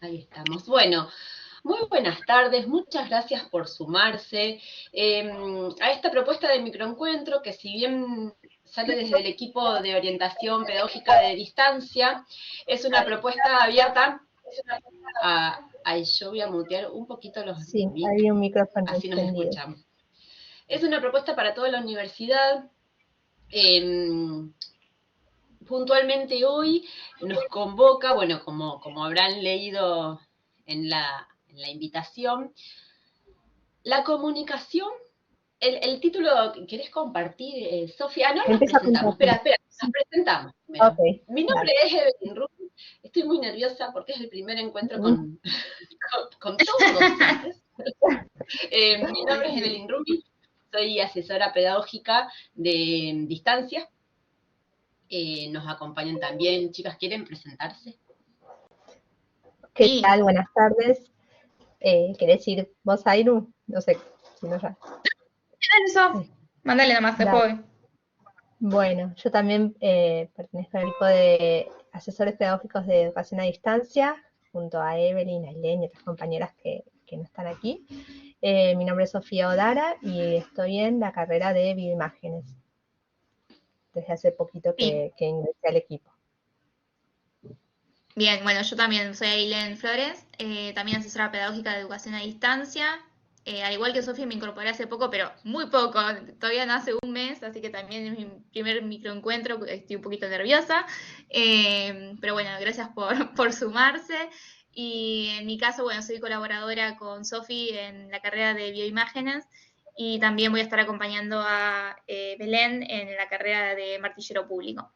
Ahí estamos. Bueno, muy buenas tardes, muchas gracias por sumarse a esta propuesta de microencuentro que si bien sale desde el equipo de orientación pedagógica de distancia, es una propuesta abierta a... Ay, yo voy a mutear un poquito los Sí, mic, había un micrófono así nos encendido. escuchamos. Es una propuesta para toda la universidad. Puntualmente hoy nos convoca, bueno, como habrán leído en la invitación, la comunicación, el título, ¿querés compartir, Sofía? No nos Empieza a presentamos, compartir. espera, nos presentamos Ok, primero. Mi nombre dale. es Evelyn Rubin, estoy muy nerviosa porque es el primer encuentro Mm, con todos docentes. Mi nombre es Evelyn Rubin, soy asesora pedagógica de distancia. Nos acompañan también, chicas, ¿quieren presentarse? ¿Qué Sí, tal? Buenas tardes. ¿Querés ir vos, Airu? No sé, si no ya. dale eso. Mándale nomás, Dale. después voy. Bueno, yo también pertenezco al equipo de asesores pedagógicos de educación a distancia, junto a Evelyn, Ailén y otras compañeras que no están aquí. Mi nombre es Sofía Odara y estoy en la carrera de bioimágenes. Desde hace poquito Sí, que ingresé al equipo. bien, bueno, yo también soy Ailén Flores, también asesora pedagógica de educación a distancia. Al igual que Sofía, me incorporé hace poco, pero muy poco, todavía no hace un mes, así que también es mi primer microencuentro, estoy un poquito nerviosa. Pero bueno, gracias por sumarse. Y en mi caso, bueno, soy colaboradora con Sofía en la carrera de bioimágenes y también voy a estar acompañando a Belén en la carrera de martillero público.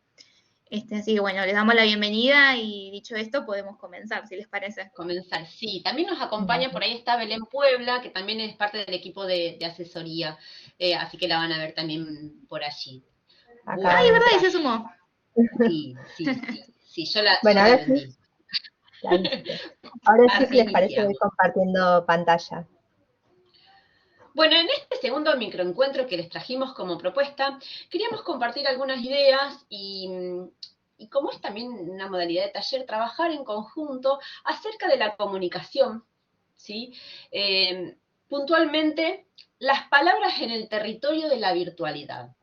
Así que bueno, les damos la bienvenida y dicho esto, podemos comenzar, si les parece. Comenzar, sí. También nos acompaña, por Dale. ahí está Belén Puebla, que también es parte del equipo de asesoría, así que la van a ver también por allí. Acaba Ay, es de Bueno, verdad, y entrar. se sumó. sí, yo la Bueno, ahora sí, atendí. la viste. Ahora sí, si les parece, voy Reiniciamos. compartiendo pantalla. Bueno, en este segundo microencuentro que les trajimos como propuesta, queríamos compartir algunas ideas y como es también una modalidad de taller, trabajar en conjunto acerca de la comunicación, ¿sí? Puntualmente, las palabras en el territorio de la virtualidad.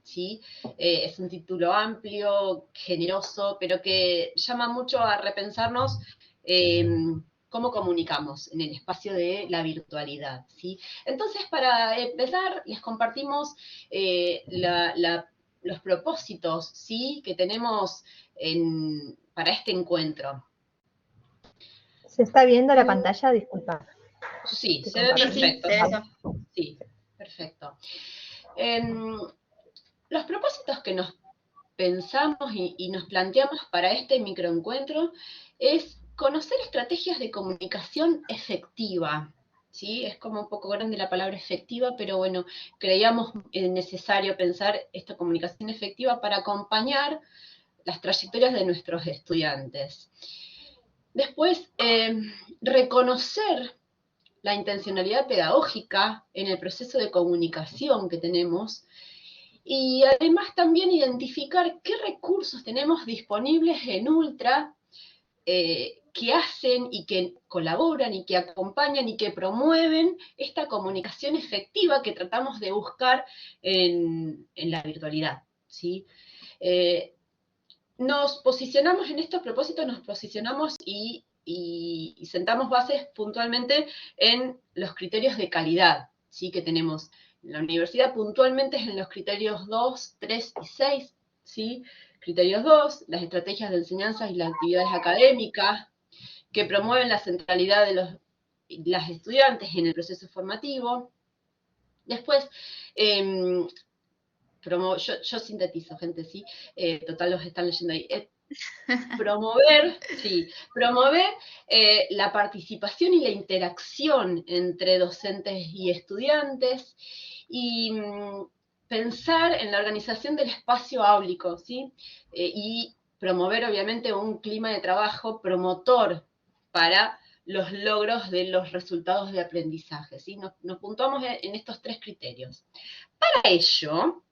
¿Sí? Es un título amplio, generoso, pero que llama mucho a repensarnos eh, cómo comunicamos en el espacio de la virtualidad. ¿Sí? Entonces, para empezar, les compartimos los propósitos, ¿sí? Que tenemos para este encuentro. ¿Se está viendo la pantalla? Disculpa. Sí, Estoy se ve Sí, compartiendo. sí, perfecto. se ve eso. Sí, perfecto. Los propósitos que nos pensamos y nos planteamos para este microencuentro es conocer estrategias de comunicación efectiva. ¿Sí? Es como un poco grande la palabra efectiva, pero bueno, creíamos necesario pensar esta comunicación efectiva para acompañar las trayectorias de nuestros estudiantes. Después, reconocer la intencionalidad pedagógica en el proceso de comunicación que tenemos y además también identificar qué recursos tenemos disponibles en Ultra que hacen y que colaboran y que acompañan y que promueven esta comunicación efectiva que tratamos de buscar en la virtualidad. ¿Sí? Nos posicionamos en estos propósitos, nos posicionamos y sentamos bases puntualmente en los criterios de calidad, ¿sí? Que tenemos en la universidad, puntualmente es en los criterios 2, 3 y 6, ¿sí? Criterios 2, las estrategias de enseñanza y las actividades académicas que promueven la centralidad de las estudiantes en el proceso formativo. Después, yo sintetizo, gente, ¿sí? Total, los están leyendo ahí. Promover la participación y la interacción entre docentes y estudiantes y pensar en la organización del espacio áulico, ¿sí? Y promover, obviamente, un clima de trabajo promotor para los logros de los resultados de aprendizaje, ¿sí? Nos puntuamos en estos tres criterios. Para ello,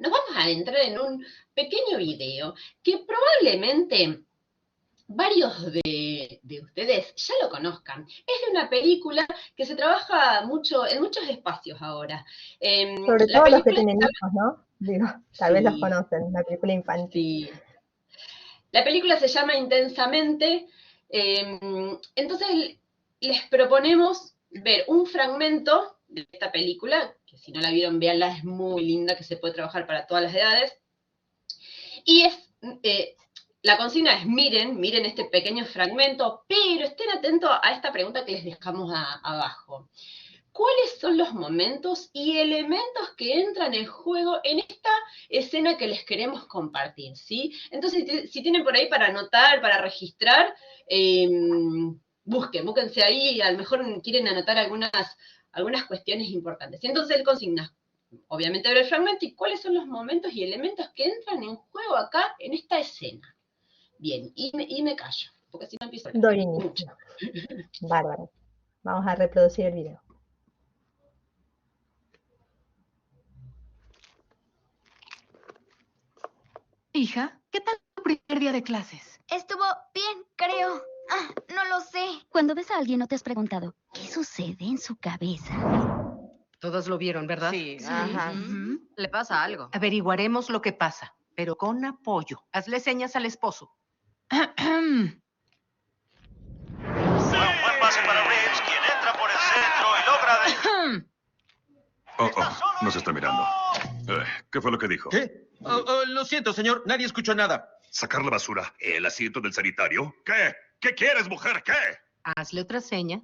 nos vamos a adentrar en un pequeño video que probablemente varios de ustedes ya lo conozcan. Es de una película que se trabaja mucho en muchos espacios ahora. Sobre La todo los que película, tienen hijos, ¿no? Digo, tal vez los sí, conocen, una película infantil. sí. La película se llama Intensamente, entonces les proponemos ver un fragmento de esta película, que si no la vieron, véanla, es muy linda, que se puede trabajar para todas las edades, y la consigna es miren este pequeño fragmento, pero estén atentos a esta pregunta que les dejamos abajo. ¿Cuáles son los momentos y elementos que entran en juego en esta escena que les queremos compartir? ¿Sí? Entonces, si tienen por ahí para anotar, para registrar, búsquense ahí, a lo mejor quieren anotar algunas cuestiones importantes. Y entonces él consigna, obviamente, ver el fragmento y cuáles son los momentos y elementos que entran en juego acá en esta escena. Bien, y me callo, porque si no empiezo a hablar. Doy inicio. Bárbaro. Vamos a reproducir el video. Hija, ¿qué tal tu primer día de clases? Estuvo bien, creo. No lo sé. Cuando ves a alguien, ¿no te has preguntado qué sucede en su cabeza? Todos lo vieron, ¿verdad? Sí. Ajá. Le pasa algo. Averiguaremos lo que pasa, pero con apoyo. Hazle señas al esposo. Buen pase para Reeves, quien entra por el centro y logra Nos está mirando. ¿Qué fue lo que dijo? ¿Qué? Lo siento, señor. Nadie escuchó nada. ¿Sacar la basura? ¿El asiento del sanitario? ¿Qué? ¿Qué quieres, mujer? ¿Qué? Hazle otra seña.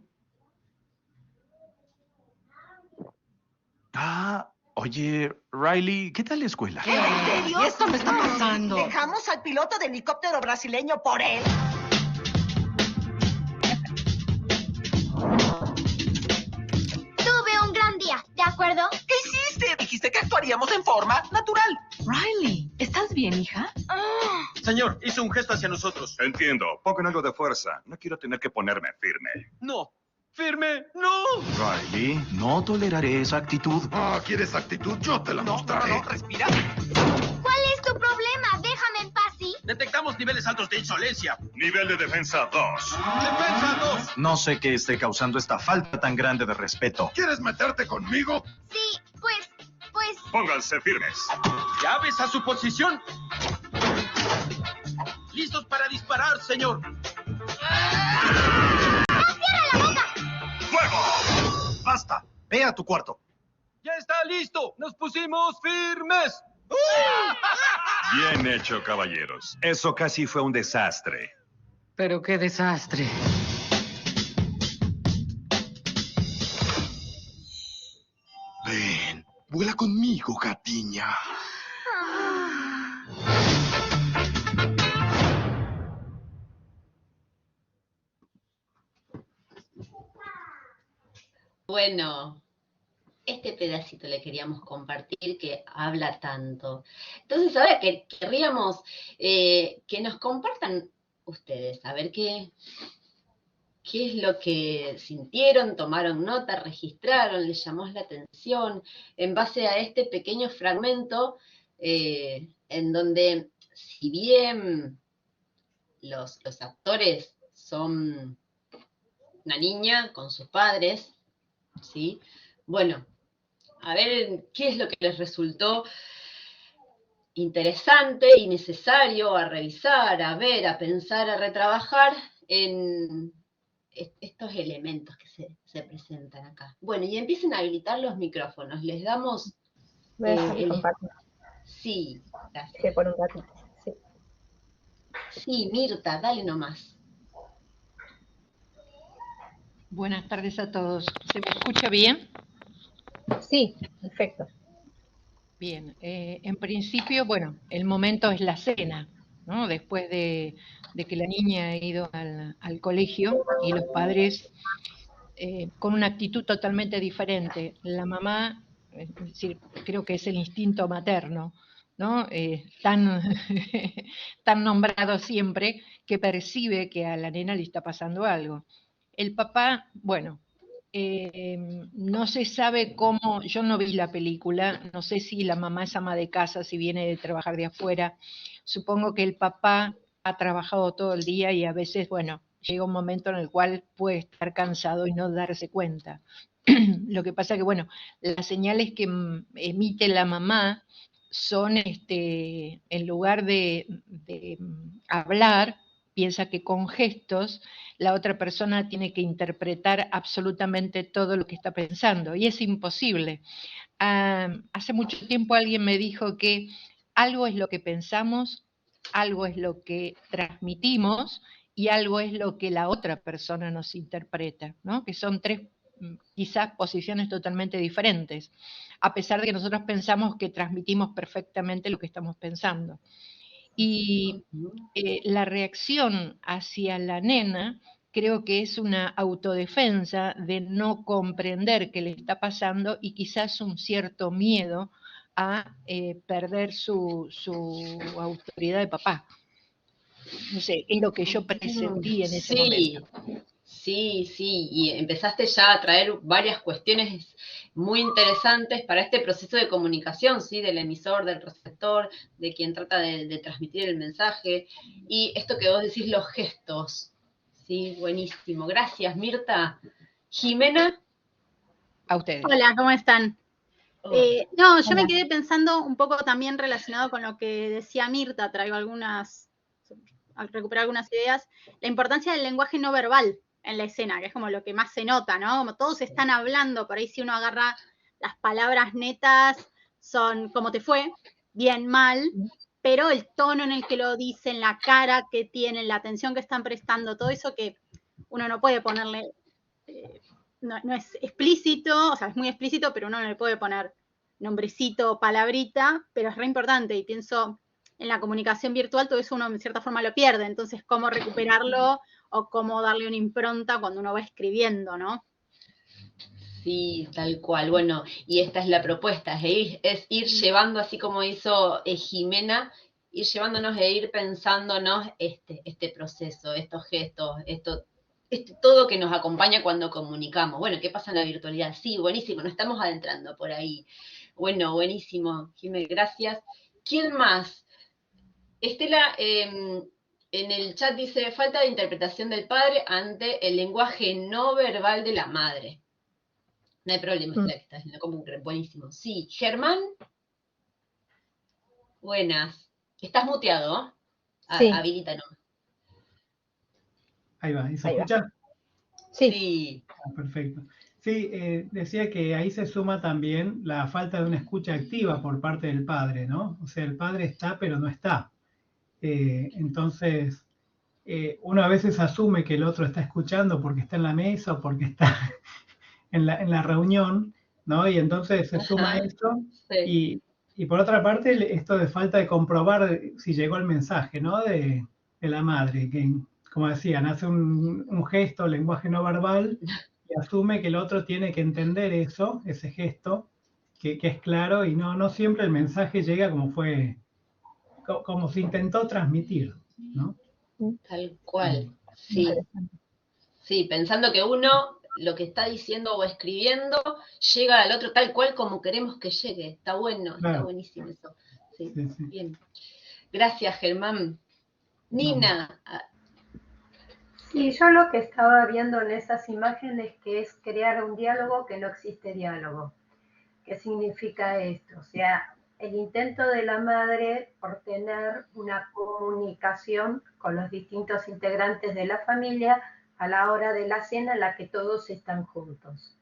Oye, Riley, ¿qué tal la escuela? ¿En serio? Esto me está pasando. ¿Dejamos al piloto de helicóptero brasileño por él? Tuve un gran día, ¿de acuerdo? ¿Qué hiciste? Dijiste que actuaríamos en forma natural. Riley, ¿estás bien, hija? Señor, hizo un gesto hacia nosotros. Entiendo. Pongan algo de fuerza. No quiero tener que ponerme firme. No. ¡Firme! ¡No! Riley, no toleraré esa actitud. ¿Quieres actitud? Yo te la mostraré. Respira. ¿Cuál es tu problema? Déjame en paz, ¿sí? Detectamos niveles altos de insolencia. Nivel de defensa 2. ¡Defensa 2! No sé qué esté causando esta falta tan grande de respeto. ¿Quieres meterte conmigo? Sí, pues... Pónganse firmes. ¡Llaves a su posición! ¡Listos para disparar, señor! ¡Fuego! ¡Basta! Ve a tu cuarto. ¡Ya está listo! ¡Nos pusimos firmes! Bien hecho, caballeros. Eso casi fue un desastre. Pero qué desastre. Ven, vuela conmigo, gatiña. Bueno, este pedacito le queríamos compartir que habla tanto. Entonces ahora que querríamos que nos compartan ustedes, a ver qué es lo que sintieron, tomaron nota, registraron, les llamó la atención, en base a este pequeño fragmento en donde, si bien los actores son una niña con sus padres, ¿sí? Bueno, a ver qué es lo que les resultó interesante y necesario a revisar, a ver, a pensar, a retrabajar en estos elementos que se presentan acá. Bueno, y empiecen a habilitar los micrófonos. Les damos... Voy a dejar de compartir. Sí, gracias. Que por un ratito. Sí. Sí, Mirta, dale nomás. Buenas tardes a todos. ¿Se me escucha bien? Sí, perfecto. Bien. En principio, bueno, el momento es la cena, ¿no? Después de que la niña ha ido al colegio y los padres con una actitud totalmente diferente. La mamá, es decir, creo que es el instinto materno, ¿no? Tan nombrado siempre, que percibe que a la nena le está pasando algo. El papá, bueno, no se sabe cómo, yo no vi la película, no sé si la mamá es ama de casa, si viene de trabajar de afuera. Supongo que el papá ha trabajado todo el día y a veces, bueno, llega un momento en el cual puede estar cansado y no darse cuenta. Lo que pasa que, bueno, las señales que emite la mamá son, en lugar de hablar, piensa que con gestos la otra persona tiene que interpretar absolutamente todo lo que está pensando, y es imposible. Hace mucho tiempo alguien me dijo que algo es lo que pensamos, algo es lo que transmitimos y algo es lo que la otra persona nos interpreta, ¿no? Que son tres quizás posiciones totalmente diferentes, a pesar de que nosotros pensamos que transmitimos perfectamente lo que estamos pensando. Y la reacción hacia la nena creo que es una autodefensa de no comprender qué le está pasando y quizás un cierto miedo a perder su autoridad de papá. No sé, es lo que yo presentí en ese momento. Sí, y empezaste ya a traer varias cuestiones muy interesantes para este proceso de comunicación, ¿sí? Del emisor, del receptor, de quien trata de transmitir el mensaje. Y esto que vos decís, los gestos, ¿sí? Buenísimo. Gracias, Mirta. Jimena. A ustedes. Hola, ¿cómo están? No, yo me quedé pensando un poco también relacionado con lo que decía Mirta, al recuperar algunas ideas, la importancia del lenguaje no verbal en la escena, que es como lo que más se nota, ¿no? Como todos están hablando, por ahí si uno agarra las palabras netas, son ¿cómo te fue? Bien, mal, pero el tono en el que lo dicen, la cara que tienen, la atención que están prestando, todo eso que uno no puede ponerle, no es explícito, o sea, es muy explícito, pero uno no le puede poner nombrecito, palabrita, pero es re importante, y pienso en la comunicación virtual todo eso uno en cierta forma lo pierde, entonces cómo recuperarlo o cómo darle una impronta cuando uno va escribiendo, ¿no? Sí, tal cual. Bueno, y esta es la propuesta, es ir llevando, así como hizo Jimena, ir llevándonos e ir pensándonos este proceso, estos gestos, todo que nos acompaña cuando comunicamos. Bueno, ¿qué pasa en la virtualidad? Sí, buenísimo, nos estamos adentrando por ahí. Bueno, buenísimo, Jimena, gracias. ¿Quién más? Estela, en el chat dice, falta de interpretación del padre ante el lenguaje no verbal de la madre. No hay problema, Estela, que estás haciendo como buenísimo. Sí, Germán. Buenas. ¿Estás muteado? Sí. Habilítanos. Ahí va, ¿y se escucha? Sí. Perfecto. Sí, decía que ahí se suma también la falta de una escucha activa por parte del padre, ¿no? O sea, el padre está, pero no está. Entonces, uno a veces asume que el otro está escuchando porque está en la mesa o porque está en la reunión, ¿no? Y entonces se suma eso. Sí. Y por otra parte, esto de falta de comprobar si llegó el mensaje, ¿no? De la madre, que, como decían, hace un gesto, lenguaje no verbal, y asume que el otro tiene que entender eso, ese gesto, que es claro, y no siempre el mensaje llega como se intentó transmitir, ¿no? Tal cual, sí. Sí, pensando que uno lo que está diciendo o escribiendo llega al otro tal cual como queremos que llegue. Está bueno, claro. Está buenísimo eso. Sí, sí. Bien. Gracias, Germán. Nina. Sí, yo lo que estaba viendo en esas imágenes que es crear un diálogo que no existe diálogo. ¿Qué significa esto? O sea, el intento de la madre por tener una comunicación con los distintos integrantes de la familia a la hora de la cena en la que todos están juntos.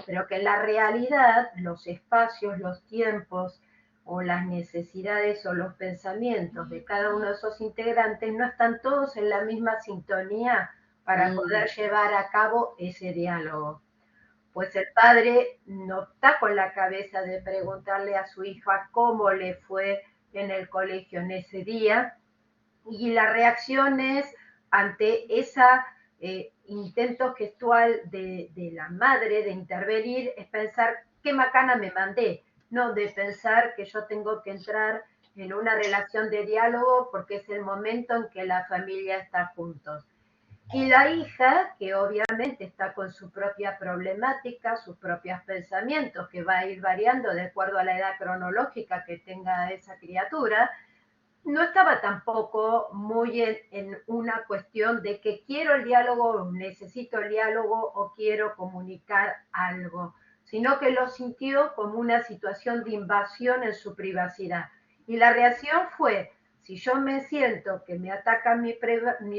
Pero que en la realidad los espacios, los tiempos o las necesidades o los pensamientos de cada uno de esos integrantes no están todos en la misma sintonía para poder llevar a cabo ese diálogo. Pues el padre no está con la cabeza de preguntarle a su hija cómo le fue en el colegio en ese día, y la reacción es ante esa intento gestual de la madre de intervenir, es pensar qué macana me mandé, no de pensar que yo tengo que entrar en una relación de diálogo porque es el momento en que la familia está juntos. Y la hija, que obviamente está con su propia problemática, sus propios pensamientos, que va a ir variando de acuerdo a la edad cronológica que tenga esa criatura, no estaba tampoco muy en una cuestión de que quiero el diálogo, necesito el diálogo o quiero comunicar algo, sino que lo sintió como una situación de invasión en su privacidad. Y la reacción fue, si yo me siento que me ataca mi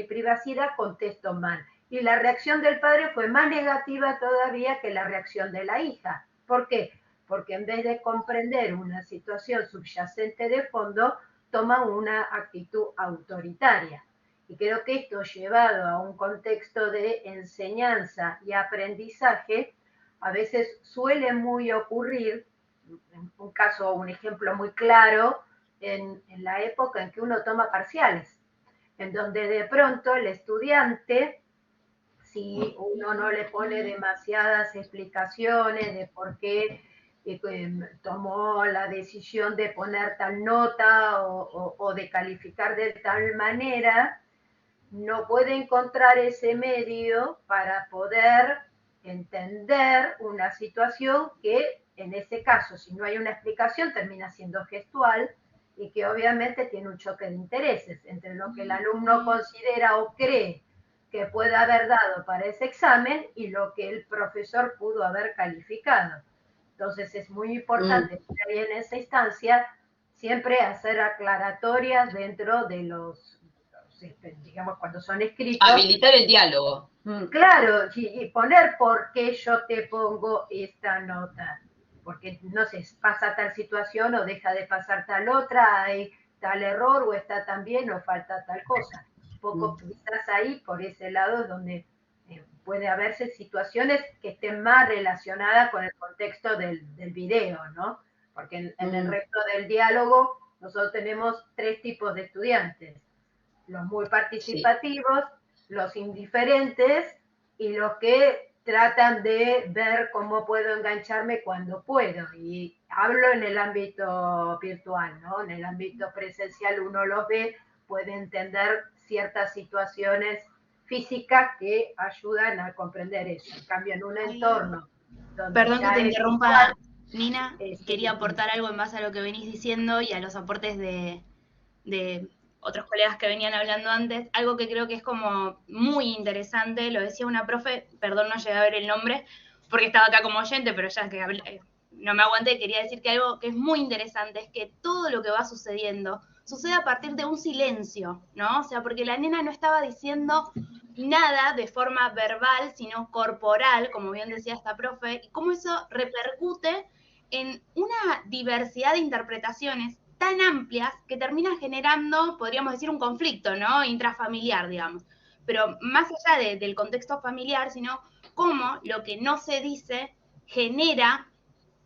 privacidad, contesto mal. Y la reacción del padre fue más negativa todavía que la reacción de la hija. ¿Por qué? Porque en vez de comprender una situación subyacente de fondo, toma una actitud autoritaria. Y creo que esto, llevado a un contexto de enseñanza y aprendizaje, a veces suele muy ocurrir, un caso, un ejemplo muy claro, en la época en que uno toma parciales, en donde de pronto el estudiante, si uno no le pone demasiadas explicaciones de por qué tomó la decisión de poner tal nota o de calificar de tal manera, no puede encontrar ese medio para poder entender una situación que, en ese caso, si no hay una explicación, termina siendo gestual y que obviamente tiene un choque de intereses entre lo que el alumno considera o cree que puede haber dado para ese examen y lo que el profesor pudo haber calificado. Entonces es muy importante en esa instancia siempre hacer aclaratorias dentro de los, digamos, cuando son escritos. Habilitar el diálogo. Claro, y poner por qué yo te pongo esta nota. Porque, no sé, pasa tal situación o deja de pasar tal otra, hay tal error o está tan bien o falta tal cosa. Un poco quizás ahí, por ese lado, es donde puede haberse situaciones que estén más relacionadas con el contexto del video, ¿no? Porque en el resto del diálogo nosotros tenemos 3 tipos de estudiantes. Los muy participativos, los indiferentes y los que tratan de ver cómo puedo engancharme cuando puedo. Y hablo en el ámbito virtual, ¿no? En el ámbito presencial uno los ve, puede entender ciertas situaciones físicas que ayudan a comprender eso. En cambio, en un entorno donde Perdón que te interrumpa, visual, Nina. Quería aportar algo en base a lo que venís diciendo y a los aportes de otros colegas que venían hablando antes. Algo que creo que es como muy interesante, lo decía una profe, perdón, no llegué a ver el nombre, porque estaba acá como oyente, pero ya que no me aguanté, quería decir que algo que es muy interesante es que todo lo que va sucediendo sucede a partir de un silencio, ¿no? O sea, porque la nena no estaba diciendo nada de forma verbal, sino corporal, como bien decía esta profe, y cómo eso repercute en una diversidad de interpretaciones tan amplias que termina generando, podríamos decir, un conflicto, ¿no? Intrafamiliar, digamos. Pero más allá del contexto familiar, sino cómo lo que no se dice genera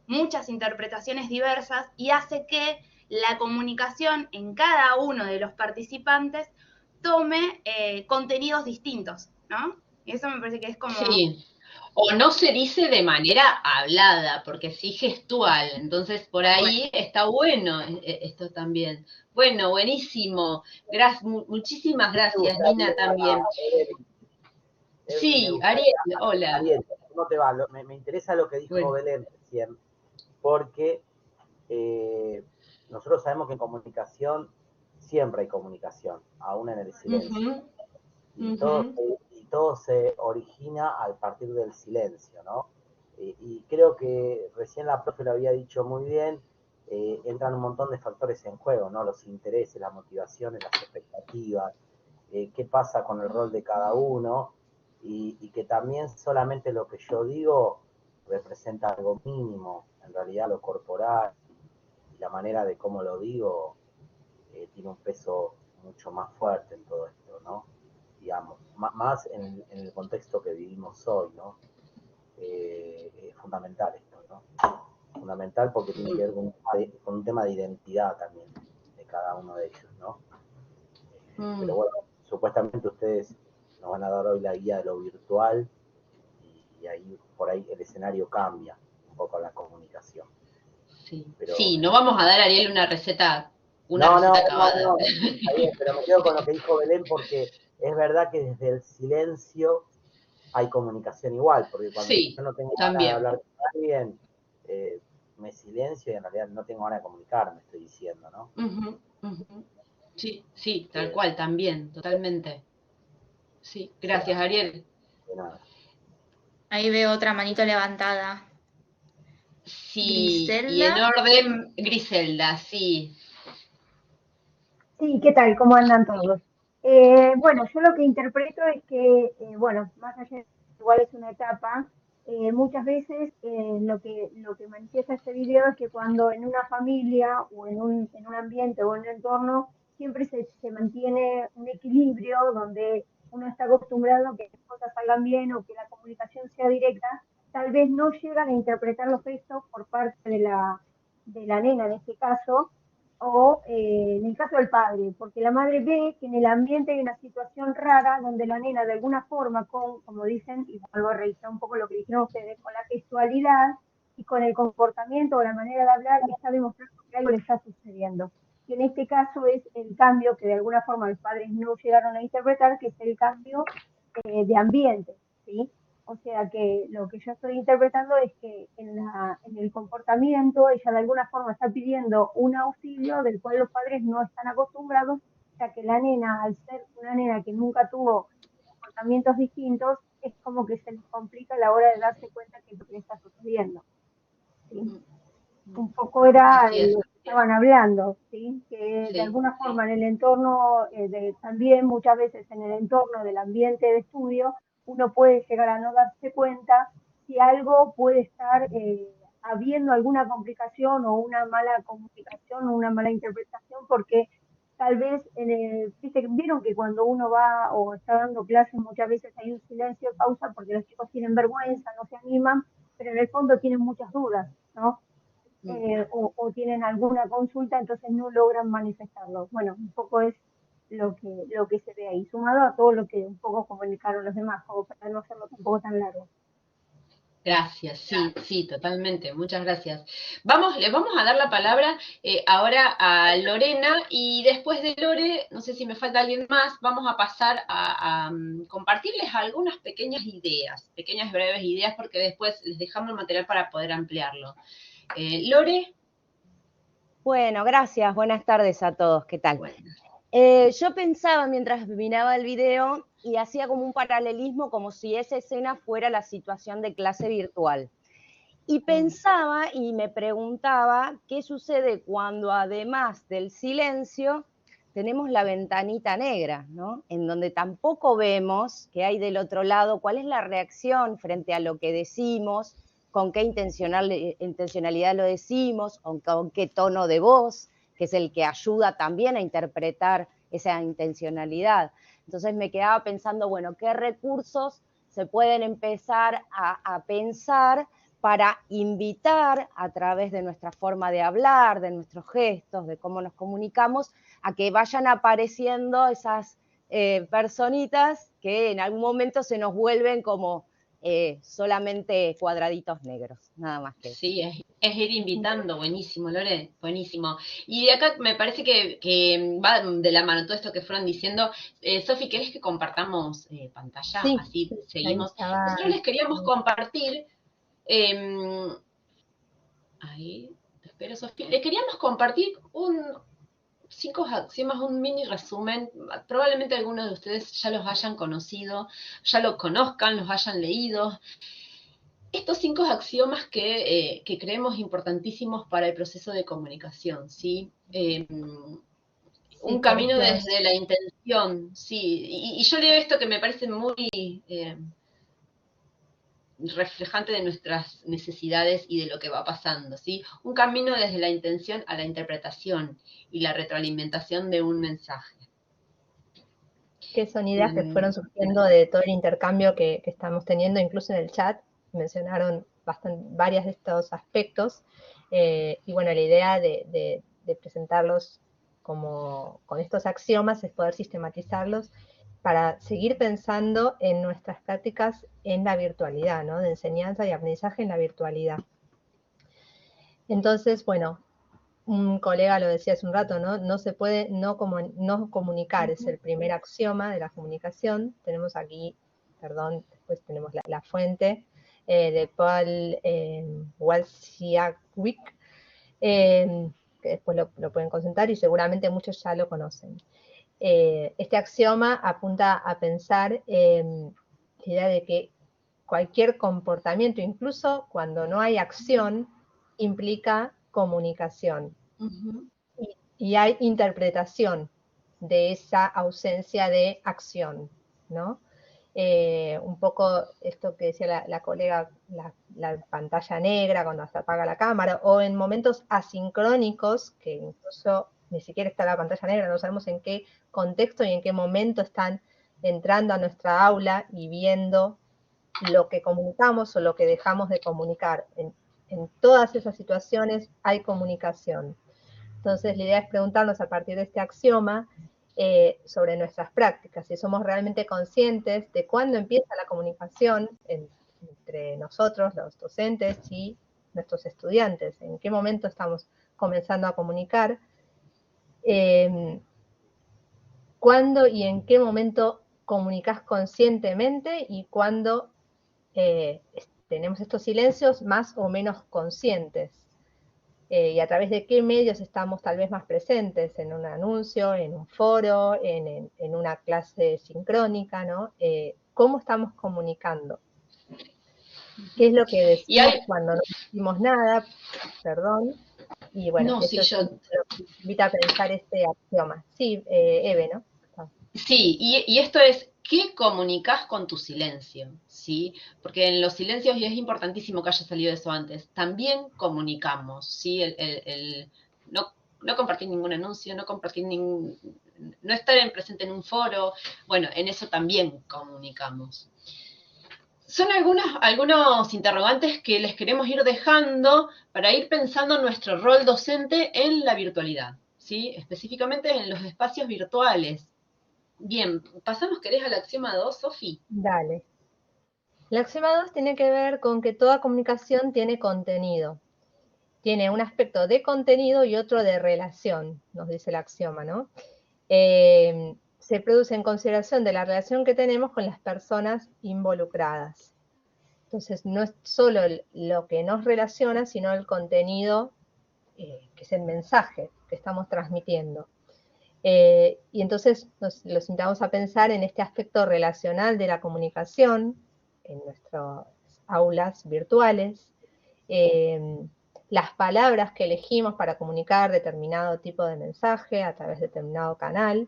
muchas interpretaciones diversas y hace que la comunicación en cada uno de los participantes tome contenidos distintos, ¿no? Y eso me parece que es como... Sí, o no se dice de manera hablada, porque sí gestual, entonces por ahí está bueno esto también. Bueno, buenísimo. Muchísimas gracias, Nina, también. Sí, Ariel, hola. Ariel, ¿cómo te va? Me interesa lo que dijo Belén recién, porque nosotros sabemos que en comunicación siempre hay comunicación, aún en el silencio. Y todo se origina al partir del silencio, ¿no? Y creo que recién la profe lo había dicho muy bien, entran un montón de factores en juego, ¿no? Los intereses, las motivaciones, las expectativas, qué pasa con el rol de cada uno, y que también solamente lo que yo digo representa algo mínimo, en realidad lo corporal y la manera de cómo lo digo tiene un peso mucho más fuerte en todo esto, ¿no? Digamos, más en el contexto que vivimos hoy, ¿no? Es fundamental esto, ¿no? Fundamental porque tiene que ver con un tema de identidad también de cada uno de ellos, ¿no? Pero bueno, supuestamente ustedes nos van a dar hoy la guía de lo virtual y ahí por ahí el escenario cambia un poco la comunicación. Sí, pero, sí, no vamos a dar a Ariel una receta acabada. No, está bien, pero me quedo con lo que dijo Belén porque es verdad que desde el silencio hay comunicación igual, porque cuando yo no tengo ganas de hablar con alguien, me silencio y en realidad no tengo ganas de comunicarme, estoy diciendo, ¿no? Sí, sí, tal cual, también, totalmente. Sí, gracias, Ariel. De nada. Ahí veo otra manito levantada. Sí, y en Griselda. orden, Griselda, sí. Sí, ¿qué tal? ¿Cómo andan todos? Bueno, yo lo que interpreto es que, bueno, más allá de que igual es una etapa, muchas veces lo que manifiesta este video es que cuando en una familia o en un ambiente o en un entorno siempre se mantiene un equilibrio donde uno está acostumbrado a que las cosas salgan bien o que la comunicación sea directa, tal vez no llegan a interpretar los gestos por parte de la nena en este caso o en el caso del padre, porque la madre ve que en el ambiente hay una situación rara donde la nena de alguna forma, como dicen, y vuelvo a revisar un poco lo que dijeron ustedes, con la gestualidad y con el comportamiento o la manera de hablar, está demostrando que algo le está sucediendo. Y en este caso es el cambio que de alguna forma los padres no llegaron a interpretar, que es el cambio de ambiente, ¿sí? O sea que lo que yo estoy interpretando es que en el comportamiento ella de alguna forma está pidiendo un auxilio del cual los padres no están acostumbrados, ya que la nena, al ser una nena que nunca tuvo comportamientos distintos, es como que se les complica a la hora de darse cuenta que es lo que le está sucediendo. ¿Sí? Un poco era lo que estaban hablando, ¿sí? Que de alguna forma en el entorno, también muchas veces en el entorno del ambiente de estudio, uno puede llegar a no darse cuenta si algo puede estar habiendo alguna complicación o una mala comunicación o una mala interpretación, porque tal vez, vieron que cuando uno va o está dando clases muchas veces hay un silencio de pausa porque los chicos tienen vergüenza, no se animan, pero en el fondo tienen muchas dudas, ¿no? O tienen alguna consulta, entonces no logran manifestarlo. Bueno, un poco es lo que se ve ahí, sumado a todo lo que un poco comunicaron los demás, como para no hacerlo tampoco tan largo. Gracias, sí, sí, totalmente, muchas gracias. Les vamos a dar la palabra ahora a Lorena y después de Lore, no sé si me falta alguien más, vamos a pasar a compartirles algunas pequeñas ideas, pequeñas breves ideas, porque después les dejamos el material para poder ampliarlo. Lore. Bueno, gracias, buenas tardes a todos, ¿qué tal? Yo pensaba mientras miraba el video y hacía como un paralelismo como si esa escena fuera la situación de clase virtual. Y pensaba y me preguntaba qué sucede cuando además del silencio tenemos la ventanita negra, ¿no? En donde tampoco vemos qué hay del otro lado, cuál es la reacción frente a lo que decimos, con qué intencionalidad lo decimos, o con qué tono de voz, que es el que ayuda también a interpretar esa intencionalidad. Entonces me quedaba pensando, bueno, ¿qué recursos se pueden empezar a pensar para invitar a través de nuestra forma de hablar, de nuestros gestos, de cómo nos comunicamos, a que vayan apareciendo esas personitas que en algún momento se nos vuelven como solamente cuadraditos negros, nada más que eso. Sí, es ir invitando, buenísimo, Lore, buenísimo. Y de acá me parece que va de la mano todo esto que fueron diciendo. Sofi, ¿querés que compartamos pantalla? Sí, así seguimos. estaba... Nosotros les queríamos compartir, ahí, te espero, Sofi, les queríamos compartir 5 axiomas, un mini resumen. Probablemente algunos de ustedes ya los hayan conocido, ya lo conozcan, los hayan leído. Estos 5 axiomas que creemos importantísimos para el proceso de comunicación, ¿sí? Un camino desde la intención, sí. Y yo leo esto que me parece muy reflejante de nuestras necesidades y de lo que va pasando, ¿sí? Un camino desde la intención a la interpretación y la retroalimentación de un mensaje. Que son ideas que fueron surgiendo de todo el intercambio que estamos teniendo, incluso en el chat, mencionaron varias de estos aspectos, y bueno, la idea de presentarlos como con estos axiomas es poder sistematizarlos para seguir pensando en nuestras prácticas en la virtualidad, ¿no? De enseñanza y aprendizaje en la virtualidad. Entonces, bueno, un colega lo decía hace un rato, ¿no? No se puede no comunicar, es el primer axioma de la comunicación. Tenemos aquí, perdón, después tenemos la fuente de Paul Wasilewicz, que después lo pueden consultar y seguramente muchos ya lo conocen. Este axioma apunta a pensar en la idea de que cualquier comportamiento, incluso cuando no hay acción, implica comunicación. Y hay interpretación de esa ausencia de acción, ¿no? Un poco esto que decía la colega, la pantalla negra cuando se apaga la cámara, o en momentos asincrónicos, que incluso ni siquiera está la pantalla negra, no sabemos en qué contexto y en qué momento están entrando a nuestra aula y viendo lo que comunicamos o lo que dejamos de comunicar. En todas esas situaciones hay comunicación. Entonces la idea es preguntarnos a partir de este axioma sobre nuestras prácticas, si somos realmente conscientes de cuándo empieza la comunicación entre nosotros, los docentes, y nuestros estudiantes, en qué momento estamos comenzando a comunicar, cuándo y en qué momento comunicas conscientemente y cuándo tenemos estos silencios más o menos conscientes. Y a través de qué medios estamos tal vez más presentes, en un anuncio, en un foro, en una clase sincrónica, ¿no? ¿Cómo estamos comunicando? ¿Qué es lo que decimos cuando no decimos nada? Perdón. Y bueno, eso es lo que invita a pensar este axioma. Sí, Eve, ¿no? Sí, y esto es, ¿qué comunicas con tu silencio? ¿Sí? Porque en los silencios, y es importantísimo que haya salido eso antes, también comunicamos, ¿sí? No compartir ningún anuncio, no compartir no estar presente en un foro, bueno, en eso también comunicamos. Son algunos interrogantes que les queremos ir dejando para ir pensando nuestro rol docente en la virtualidad, ¿sí? Específicamente en los espacios virtuales. Bien, pasamos, ¿querés al axioma 2, Sofi? Dale. El axioma 2 tiene que ver con que toda comunicación tiene contenido. Tiene un aspecto de contenido y otro de relación, nos dice el axioma, ¿no? Se produce en consideración de la relación que tenemos con las personas involucradas. Entonces, no es solo lo que nos relaciona, sino el contenido, que es el mensaje que estamos transmitiendo. Y entonces los invitamos a pensar en este aspecto relacional de la comunicación en nuestras aulas virtuales, las palabras que elegimos para comunicar determinado tipo de mensaje a través de determinado canal,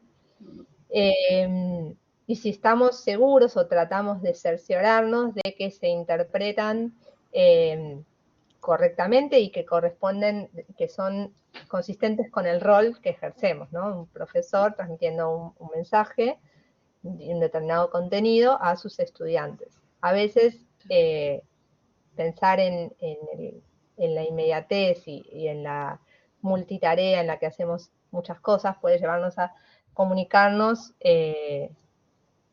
y si estamos seguros o tratamos de cerciorarnos de que se interpretan correctamente y que corresponden, que son consistentes con el rol que ejercemos, ¿no? Un profesor transmitiendo un mensaje y un determinado contenido a sus estudiantes. A veces pensar en la inmediatez y en la multitarea en la que hacemos muchas cosas puede llevarnos a comunicarnos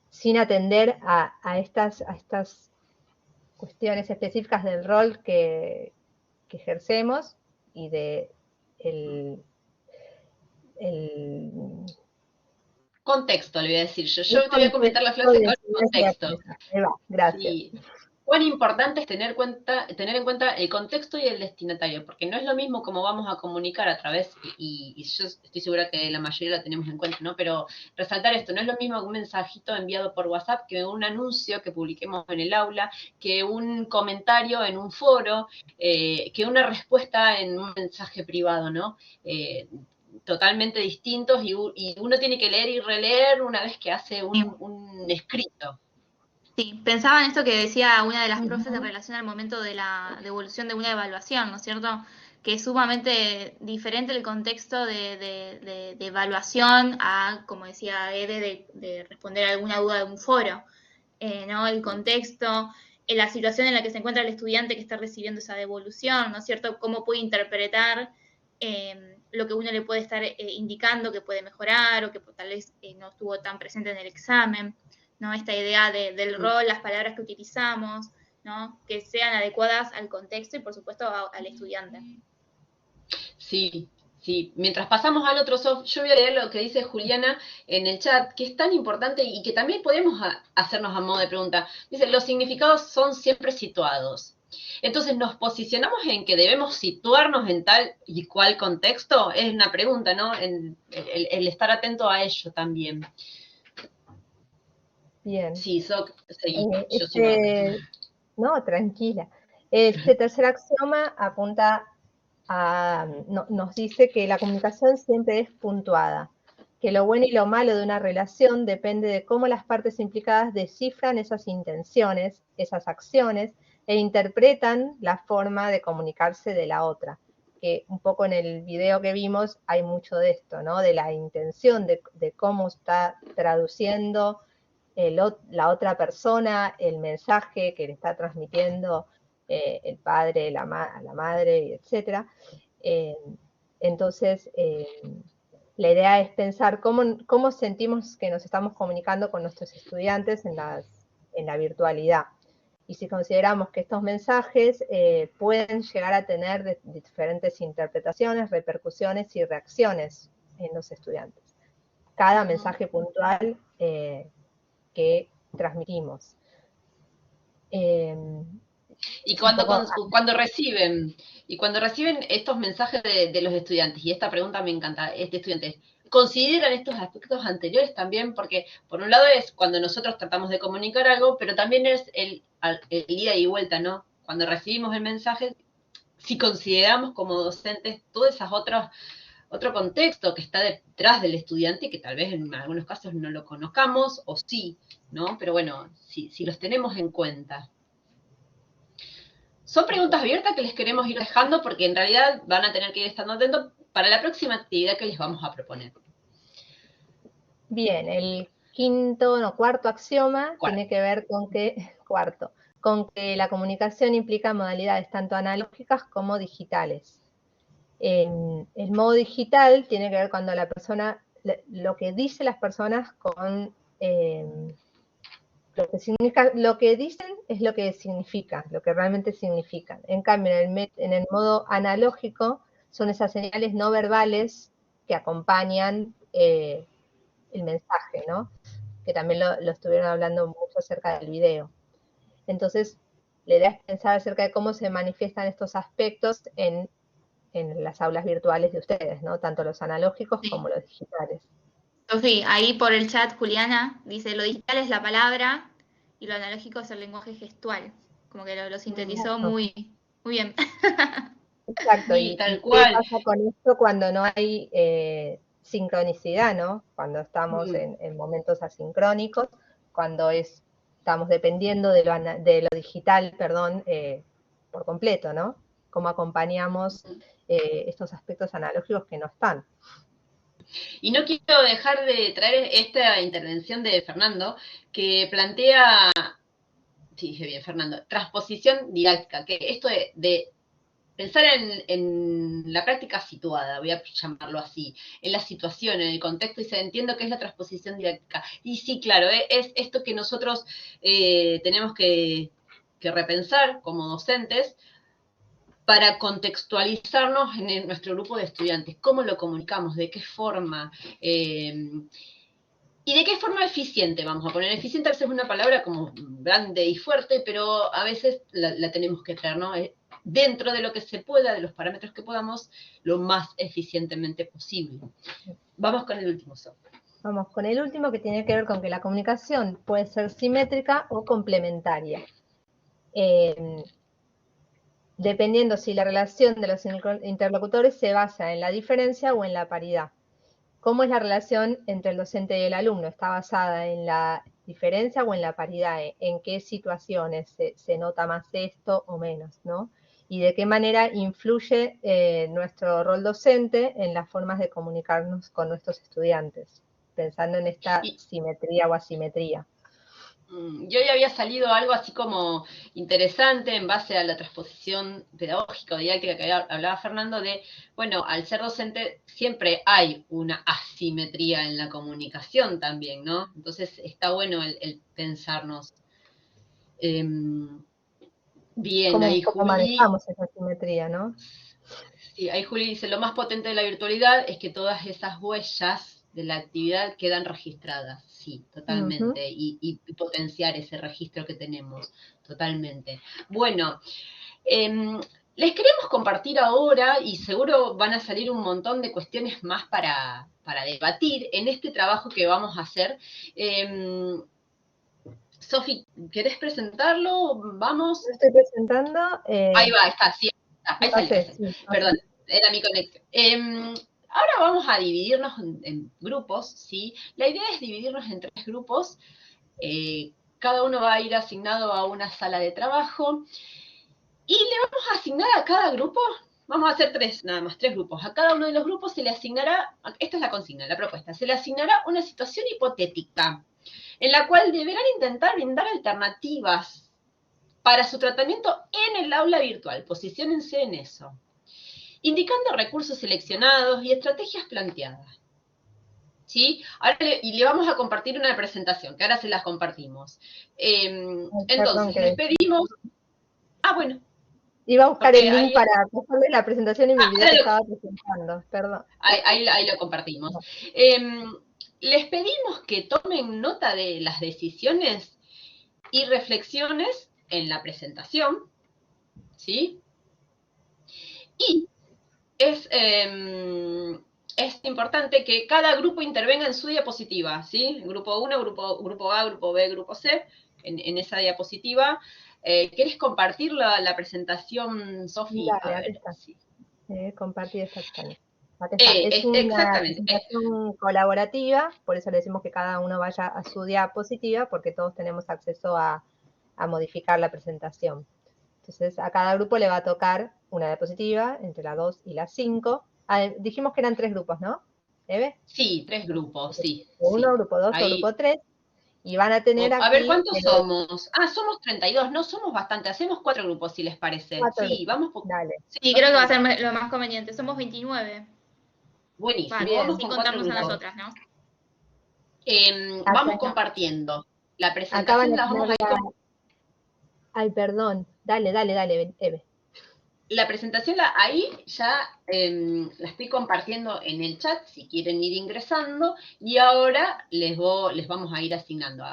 sin atender a estas cuestiones específicas del rol que ejercemos y de el contexto, le voy a decir. Yo te voy a comentar la frase con contexto. Ahí va, gracias. Sí. Cuán importante es tener en cuenta el contexto y el destinatario, porque no es lo mismo como vamos a comunicar a través, y yo estoy segura que la mayoría la tenemos en cuenta, ¿no? Pero resaltar esto, no es lo mismo que un mensajito enviado por WhatsApp, que un anuncio que publiquemos en el aula, que un comentario en un foro, que una respuesta en un mensaje privado, ¿no? Totalmente distintos, y uno tiene que leer y releer una vez que hace un escrito. Sí, pensaba en esto que decía una de las profes en relación al momento de la devolución de una evaluación, ¿no es cierto? Que es sumamente diferente el contexto de evaluación a, como decía Ede, de responder a alguna duda de un foro, ¿no? El contexto, la situación en la que se encuentra el estudiante que está recibiendo esa devolución, ¿no es cierto? Cómo puede interpretar lo que uno le puede estar indicando que puede mejorar o que tal vez no estuvo tan presente en el examen, ¿no? Esta idea del rol, las palabras que utilizamos, ¿no? Que sean adecuadas al contexto y, por supuesto, al estudiante. Sí, sí. Mientras pasamos al otro yo voy a leer lo que dice Juliana en el chat, que es tan importante y que también podemos hacernos a modo de pregunta. Dice, los significados son siempre situados. Entonces, ¿nos posicionamos en que debemos situarnos en tal y cual contexto? Es una pregunta, ¿no? El estar atento a ello también. Bien. Sí, seguí, yo sigo. No, tranquila. Este tercer axioma apunta nos dice que la comunicación siempre es puntuada, que lo bueno y lo malo de una relación depende de cómo las partes implicadas descifran esas intenciones, esas acciones, e interpretan la forma de comunicarse de la otra. Que un poco en el video que vimos hay mucho de esto, ¿no? De la intención, de cómo está traduciendo la otra persona el mensaje que le está transmitiendo el padre, la madre, etc. Entonces, la idea es pensar cómo sentimos que nos estamos comunicando con nuestros estudiantes en la virtualidad. Y si consideramos que estos mensajes pueden llegar a tener diferentes interpretaciones, repercusiones y reacciones en los estudiantes. Cada mensaje puntual que transmitimos. Y cuando reciben estos mensajes de los estudiantes, y esta pregunta me encanta, estudiantes, ¿consideran estos aspectos anteriores también? Porque por un lado es cuando nosotros tratamos de comunicar algo, pero también es el ida y vuelta, ¿no? Cuando recibimos el mensaje, si consideramos como docentes todos esos otro contexto que está detrás del estudiante y que tal vez en algunos casos no lo conozcamos, o sí, ¿no? Pero bueno, si los tenemos en cuenta. Son preguntas abiertas que les queremos ir dejando porque en realidad van a tener que ir estando atentos para la próxima actividad que les vamos a proponer. Bien, el cuarto axioma tiene que ver con que la comunicación implica modalidades tanto analógicas como digitales. El modo digital tiene que ver cuando la persona, lo que dicen las personas con lo que significa, lo que dicen es lo que significa, lo que realmente significan. En cambio, en el modo analógico son esas señales no verbales que acompañan el mensaje, ¿no? Que también lo estuvieron hablando mucho acerca del video. Entonces, la idea es pensar acerca de cómo se manifiestan estos aspectos en las aulas virtuales de ustedes, ¿no? Tanto los analógicos como los digitales. Sofi, ahí por el chat Juliana dice, lo digital es la palabra y lo analógico es el lenguaje gestual. Como que lo sintetizó muy bien. Exacto, y tal cual. ¿Qué pasa con esto cuando no hay sincronicidad, ¿no? Cuando estamos en momentos asincrónicos, cuando estamos dependiendo de lo digital, por completo, ¿no? Cómo acompañamos estos aspectos analógicos que no están. Y no quiero dejar de traer esta intervención de Fernando, que plantea, sí, dije bien, Fernando, transposición didáctica, que esto de pensar en la práctica situada, voy a llamarlo así, en la situación, en el contexto, y se entiende que es la transposición didáctica. Y sí, claro, es esto que nosotros tenemos que repensar como docentes, para contextualizarnos en nuestro grupo de estudiantes, cómo lo comunicamos, de qué forma, y de qué forma eficiente, vamos a poner. Eficiente a veces es una palabra como grande y fuerte, pero a veces la tenemos que traer, ¿no? Dentro de lo que se pueda, de los parámetros que podamos, lo más eficientemente posible. Vamos con el último software. Vamos con el último, que tiene que ver con que la comunicación puede ser simétrica o complementaria. Dependiendo si la relación de los interlocutores se basa en la diferencia o en la paridad. ¿Cómo es la relación entre el docente y el alumno? ¿Está basada en la diferencia o en la paridad? ¿En qué situaciones se nota más esto o menos, ¿no? Y de qué manera influye nuestro rol docente en las formas de comunicarnos con nuestros estudiantes, pensando en esta simetría o asimetría. Yo ya había salido algo así como interesante en base a la transposición pedagógica o didáctica que hablaba Fernando de, bueno, al ser docente siempre hay una asimetría en la comunicación también, ¿no? Entonces está bueno el pensarnos. Bien, ahí ¿Cómo manejamos esa asimetría, no? Sí, ahí Juli dice, lo más potente de la virtualidad es que todas esas huellas de la actividad quedan registradas, sí, totalmente, y potenciar ese registro que tenemos, totalmente. Bueno, les queremos compartir ahora, y seguro van a salir un montón de cuestiones más para debatir en este trabajo que vamos a hacer. Sofi, ¿querés presentarlo? Vamos. Lo estoy presentando. Ahí va, está, sí, ahí salió. Sí, perdón, era mi conexión. Ahora vamos a dividirnos en grupos, ¿sí? La idea es dividirnos en 3 grupos. Cada uno va a ir asignado a una sala de trabajo. Y le vamos a asignar a cada grupo, vamos a hacer 3, nada más, 3 grupos. A cada uno de los grupos se le asignará, esta es la consigna, la propuesta, se le asignará una situación hipotética, en la cual deberán intentar brindar alternativas para su tratamiento en el aula virtual. Posiciónense en eso. Indicando recursos seleccionados y estrategias planteadas. ¿Sí? Ahora le vamos a compartir una presentación, que ahora se las compartimos. Entonces, les pedimos... Ah, bueno. Iba a buscar el link para pasarle la presentación y me olvidé que estaba presentando, perdón. Ahí lo compartimos. Les pedimos que tomen nota de las decisiones y reflexiones en la presentación, ¿sí? Y es importante que cada grupo intervenga en su diapositiva, ¿sí? Grupo 1, grupo A, grupo B, grupo C, en esa diapositiva. ¿Quieres compartir la presentación, Sofi? Dale, aquí está. Sí. Compartir esta pantalla. Es una presentación colaborativa, por eso le decimos que cada uno vaya a su diapositiva, porque todos tenemos acceso a modificar la presentación. Entonces, a cada grupo le va a tocar una diapositiva entre la 2 y la 5. Dijimos que eran 3 grupos, ¿no, Eve? Sí, 3 grupos, sí. Grupo 1, grupo 2 o grupo 3. Y van a tener aquí... A ver, ¿cuántos somos? Somos 32, no somos bastante. Hacemos 4 grupos, si les parece. 4 sí, grupos. Vamos. Dale. Sí, creo que va a ser lo más conveniente. Somos 29. Buenísimo. Vale, Vamos sin con contarnos 4 a grupos. nosotras, ¿no? Vamos compartiendo. La presentación la vamos a ir... Ay, perdón. Dale, Eve. La presentación ahí ya la estoy compartiendo en el chat, si quieren ir ingresando, y ahora les vamos a ir asignando.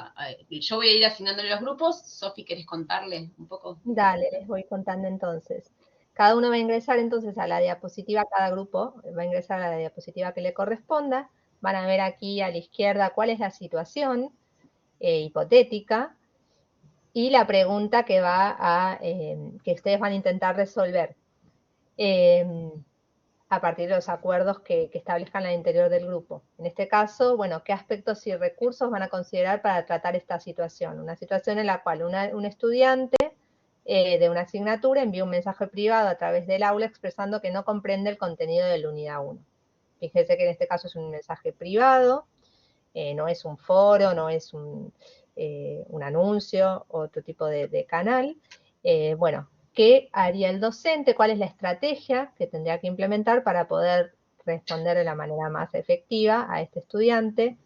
Yo voy a ir asignándole los grupos. Sofi, ¿querés contarles un poco? Dale, les voy contando entonces. Cada uno va a ingresar entonces a la diapositiva, cada grupo va a ingresar a la diapositiva que le corresponda. Van a ver aquí a la izquierda cuál es la situación hipotética y la pregunta que que ustedes van a intentar resolver a partir de los acuerdos que establezcan al interior del grupo. En este caso, bueno, ¿qué aspectos y recursos van a considerar para tratar esta situación? Una situación en la cual un estudiante de una asignatura envía un mensaje privado a través del aula expresando que no comprende el contenido de la unidad 1. Fíjense que en este caso es un mensaje privado, no es un foro, no es un anuncio, otro tipo de canal. Bueno, ¿qué haría el docente? ¿Cuál es la estrategia que tendría que implementar para poder responder de la manera más efectiva a este estudiante,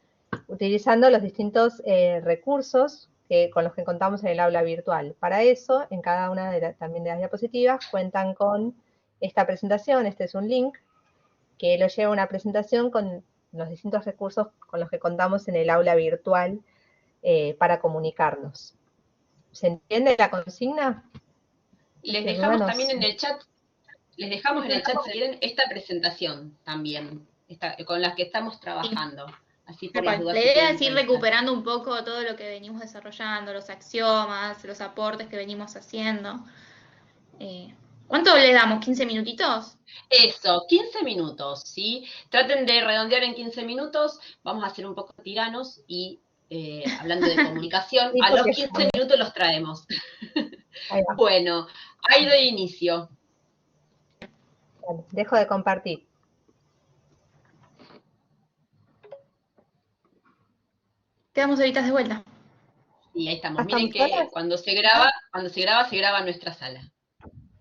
utilizando los distintos recursos con los que contamos en el aula virtual? Para eso, en cada una también de las diapositivas cuentan con esta presentación. Este es un link que lo lleva a una presentación con los distintos recursos con los que contamos en el aula virtual para comunicarnos. ¿Se entiende la consigna? Les dejamos también en el chat, si quieren, esta presentación también, con la que estamos trabajando. Así por las dudas. La idea es ir recuperando un poco todo lo que venimos desarrollando, los axiomas, los aportes que venimos haciendo. ¿Cuánto le damos? ¿15 minutitos? Eso, 15 minutos, ¿sí? Traten de redondear en 15 minutos, vamos a ser un poco tiranos y hablando de comunicación, a los 15 minutos los traemos. Bueno, ahí doy inicio. Vale, dejo de compartir. Quedamos ahorita de vuelta. Y ahí estamos. Miren que cuando se graba en nuestra sala.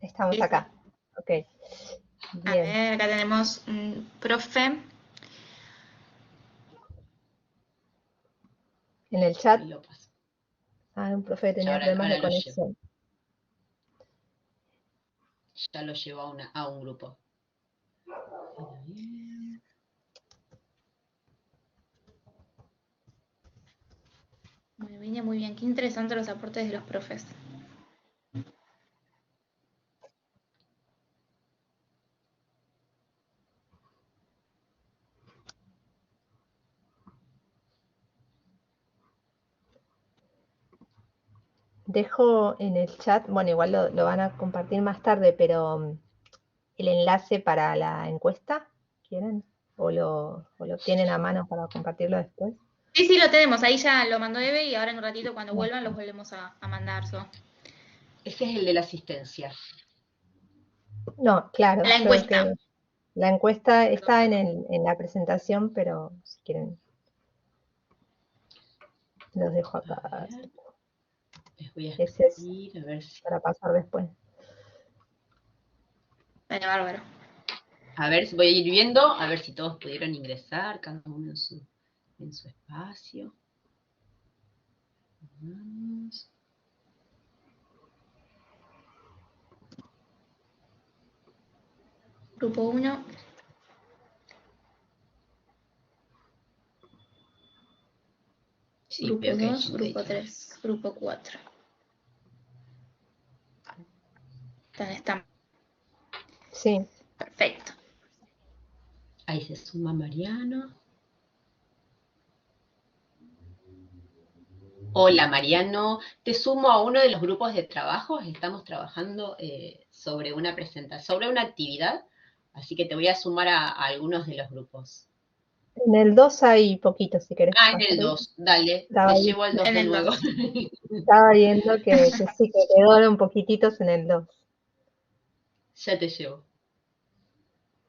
Estamos acá. Ok. Bien. A ver, acá tenemos un profe. En el chat. Un profe tenía problemas de conexión. Ya lo llevo a un grupo. Bueno, viene muy bien. Qué interesante los aportes de los profes. Dejo en el chat, bueno, igual lo van a compartir más tarde, pero el enlace para la encuesta, ¿quieren? ¿O lo tienen a mano para compartirlo después? Sí, sí, lo tenemos. Ahí ya lo mandó Eve y ahora en un ratito cuando vuelvan los volvemos a mandar. Ese es el de la asistencia. No, claro. La encuesta. La encuesta está en la presentación, pero si quieren, los dejo acá. Les voy a Ese es escribir, a ver si... para pasar después. Vale, bárbaro. A ver, voy a ir viendo, a ver si todos pudieron ingresar, cada uno en su espacio. Vamos. Grupo 1. Sí, Grupo 2, Grupo 3, Grupo 4. Están. Sí. Perfecto. Ahí se suma Mariano. Hola Mariano, te sumo a uno de los grupos de trabajo. Estamos trabajando sobre una presentación, sobre una actividad, así que te voy a sumar a algunos de los grupos. En el 2 hay poquito, si querés. Ah, en el 2, dale, te llevo al 2 de nuevo. Estaba viendo que sí, que quedaron poquititos en el 2. Ya te llevo.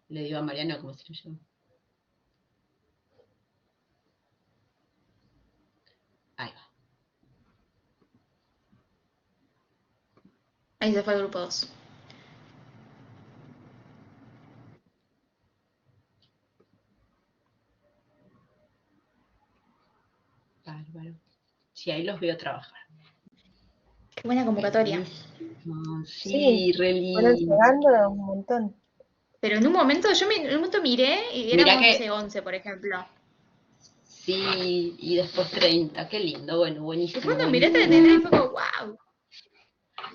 Le digo a Mariano cómo se lo llevo. Ahí va. Ahí se fue el grupo 2. Bárbaro. Sí, ahí los veo trabajar. Qué buena convocatoria. Sí, re lindo. Fueron llegando un montón. Pero en un momento, en un momento miré y éramos, no sé, 11, por ejemplo. Sí, y después 30, qué lindo, bueno, buenísimo. Y cuando miré 33 y fue como, wow.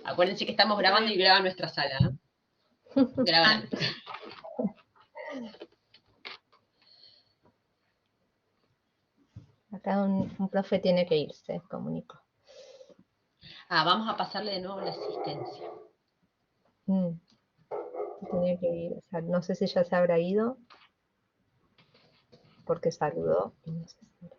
Acuérdense que estamos grabando y graba nuestra sala, ¿no? Graban. Acá un profe tiene que irse, comunico. Vamos a pasarle de nuevo la asistencia. Tenía que ir, o sea, no sé si ya se habrá ido, porque saludó. No sé si...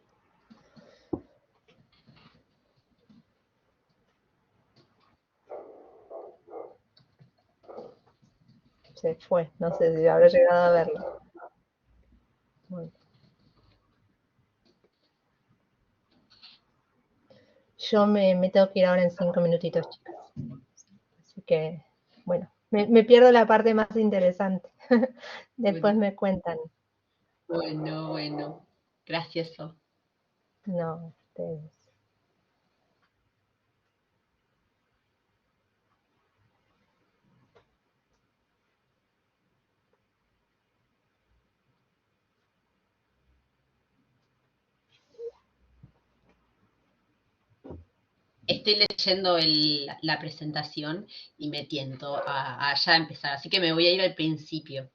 Se fue, no sé si habrá llegado a verlo. Bueno. Yo me tengo que ir ahora en 5 minutitos, chicas. Así que, bueno, me pierdo la parte más interesante. Después me cuentan. Bueno. Gracias, So. No, ustedes. Estoy leyendo la presentación y me tiento a ya empezar, así que me voy a ir al principio.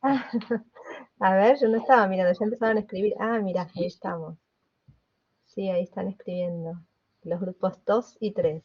A ver, yo no estaba mirando, ya empezaron a escribir. Mira, ahí estamos. Sí, ahí están escribiendo. Los grupos 2 y 3.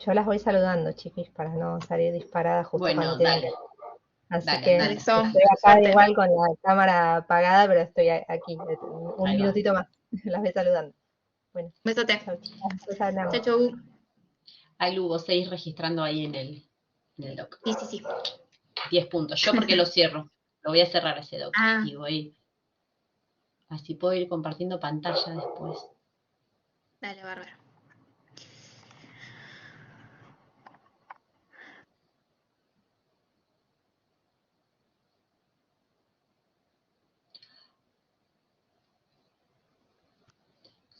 Yo las voy saludando, chiquis, para no salir disparada justo cuando tengan que... Así que estoy acá igual con la cámara apagada, pero estoy aquí. Un minutito más. Las voy saludando. Bueno. Besote. Chau, chicas. Chau. Ahí Lugo, seguís registrando ahí en el doc. Sí. 10 puntos. Yo porque lo cierro. Lo voy a cerrar ese doc. Y voy... Así puedo ir compartiendo pantalla después. Dale, bárbaro.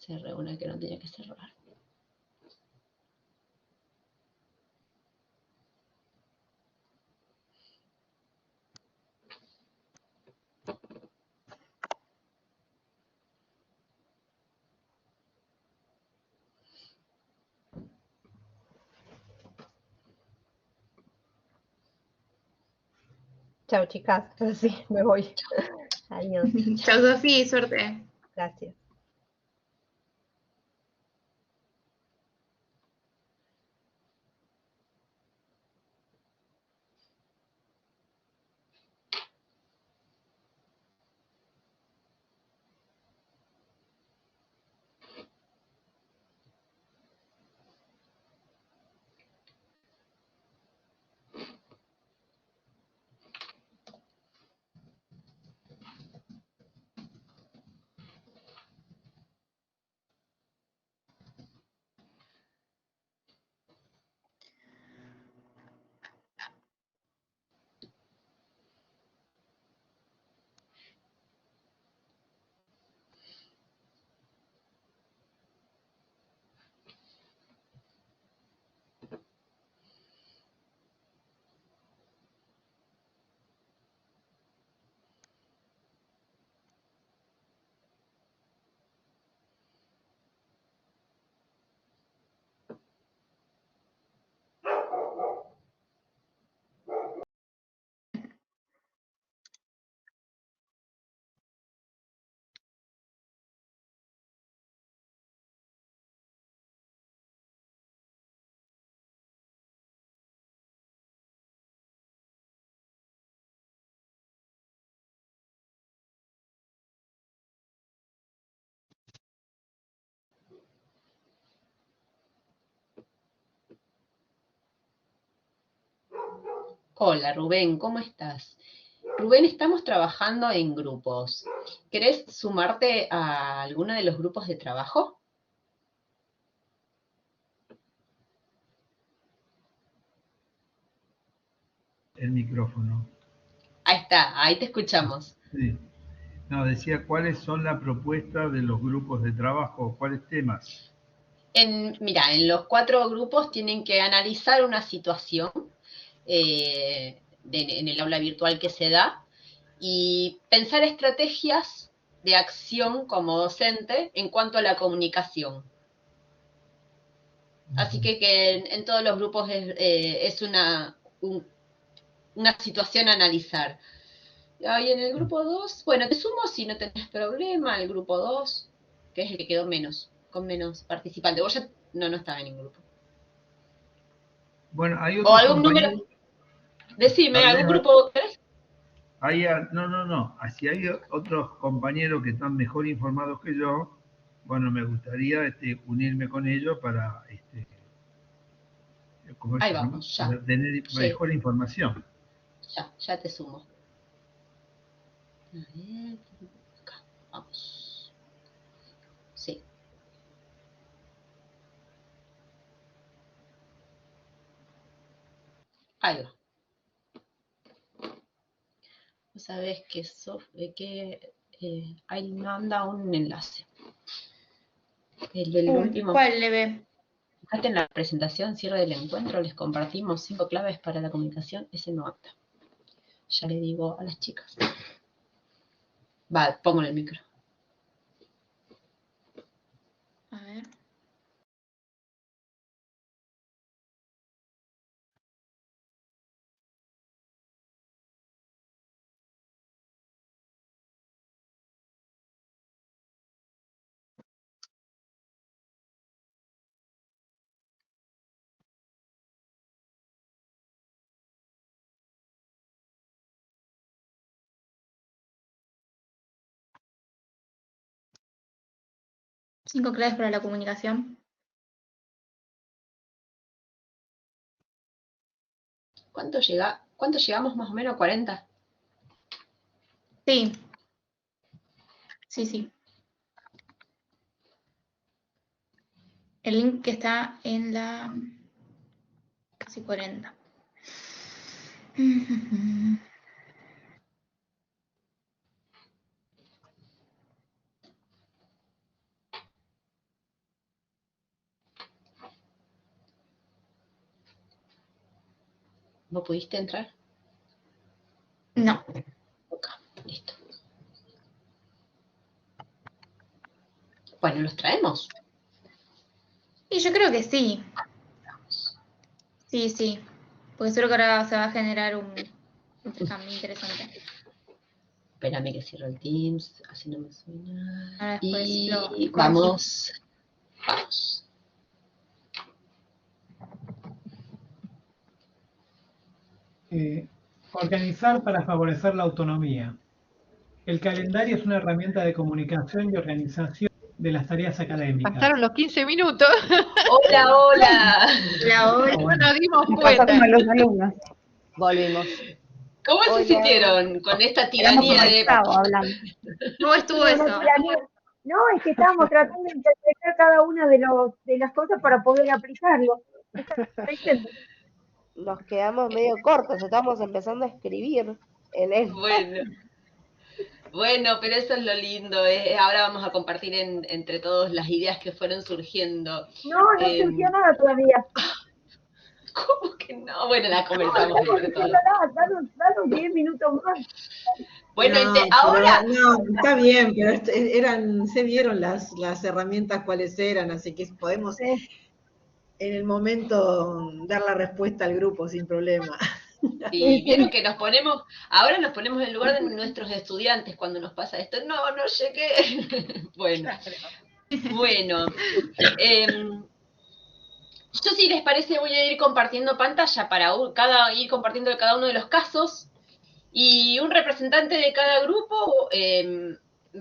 Cerré una que no tenía que cerrar. Chao, chicas. Ahora sí, me voy. Adiós. Chao, Sofía, suerte. Gracias. Hola Rubén, ¿cómo estás? Rubén, estamos trabajando en grupos. ¿Querés sumarte a alguno de los grupos de trabajo? El micrófono. Ahí está, ahí te escuchamos. Sí. No, decía, ¿cuáles son las propuestas de los grupos de trabajo? ¿Cuáles temas? Mira, en los 4 grupos tienen que analizar una situación en el aula virtual que se da y pensar estrategias de acción como docente en cuanto a la comunicación. Así que en todos los grupos es una situación a analizar. Y en el grupo 2, bueno, te sumo si no tenés problema, el grupo 2, que es el que quedó con menos participantes. Vos ya no estaba en ningún grupo. Bueno, hay O otros algún número. Decime, ¿algún grupo querés? No. Si hay otros compañeros que están mejor informados que yo, bueno, me gustaría unirme con ellos para, Ahí vamos, ya. Para tener mejor información. Ya te sumo. A ver, acá, vamos. Sí. Ahí va. Vos sabés que ahí manda un enlace. El último. ¿Cuál le ve? Fíjate en la presentación, cierre del encuentro, les compartimos 5 claves para la comunicación. Ese no anda. Ya le digo a las chicas. Va, pongo en el micro. A ver. Cinco claves para la comunicación. ¿Cuánto llegamos más o menos? ¿40? Sí. Sí. El link que está en la casi 40. ¿Vos pudiste entrar? No. Ok, listo. Bueno, ¿los traemos? Y yo creo que sí. Sí. Porque seguro que ahora se va a generar un intercambio interesante. Espérame que cierro el Teams, así no me suena. Ahora después Y vamos. Organizar para favorecer la autonomía. El calendario es una herramienta de comunicación y organización de las tareas académicas. Pasaron los 15 minutos. Hola. No nos dimos Pasó cuenta. como los alumnos. Volvimos. ¿Cómo se sintieron con esta tiranía de... hablando. ¿Cómo estuvo eso? No, es que estábamos tratando de interpretar cada una de las cosas para poder aplicarlo. Nos quedamos medio cortos, estamos empezando a escribir en él. Bueno, pero eso es lo lindo. Ahora vamos a compartir entre todos las ideas que fueron surgiendo. No surgió nada todavía. ¿Cómo que no? Bueno, la conversamos entre todos. Danos 10 minutos más. Bueno, ahora... No, está bien, pero se vieron las herramientas cuáles eran, así que podemos en el momento dar la respuesta al grupo sin problema. Sí, vieron que ahora nos ponemos en lugar de nuestros estudiantes cuando nos pasa esto. No llegué. Bueno. Yo, si les parece, voy a ir compartiendo pantalla para ir compartiendo cada uno de los casos, y un representante de cada grupo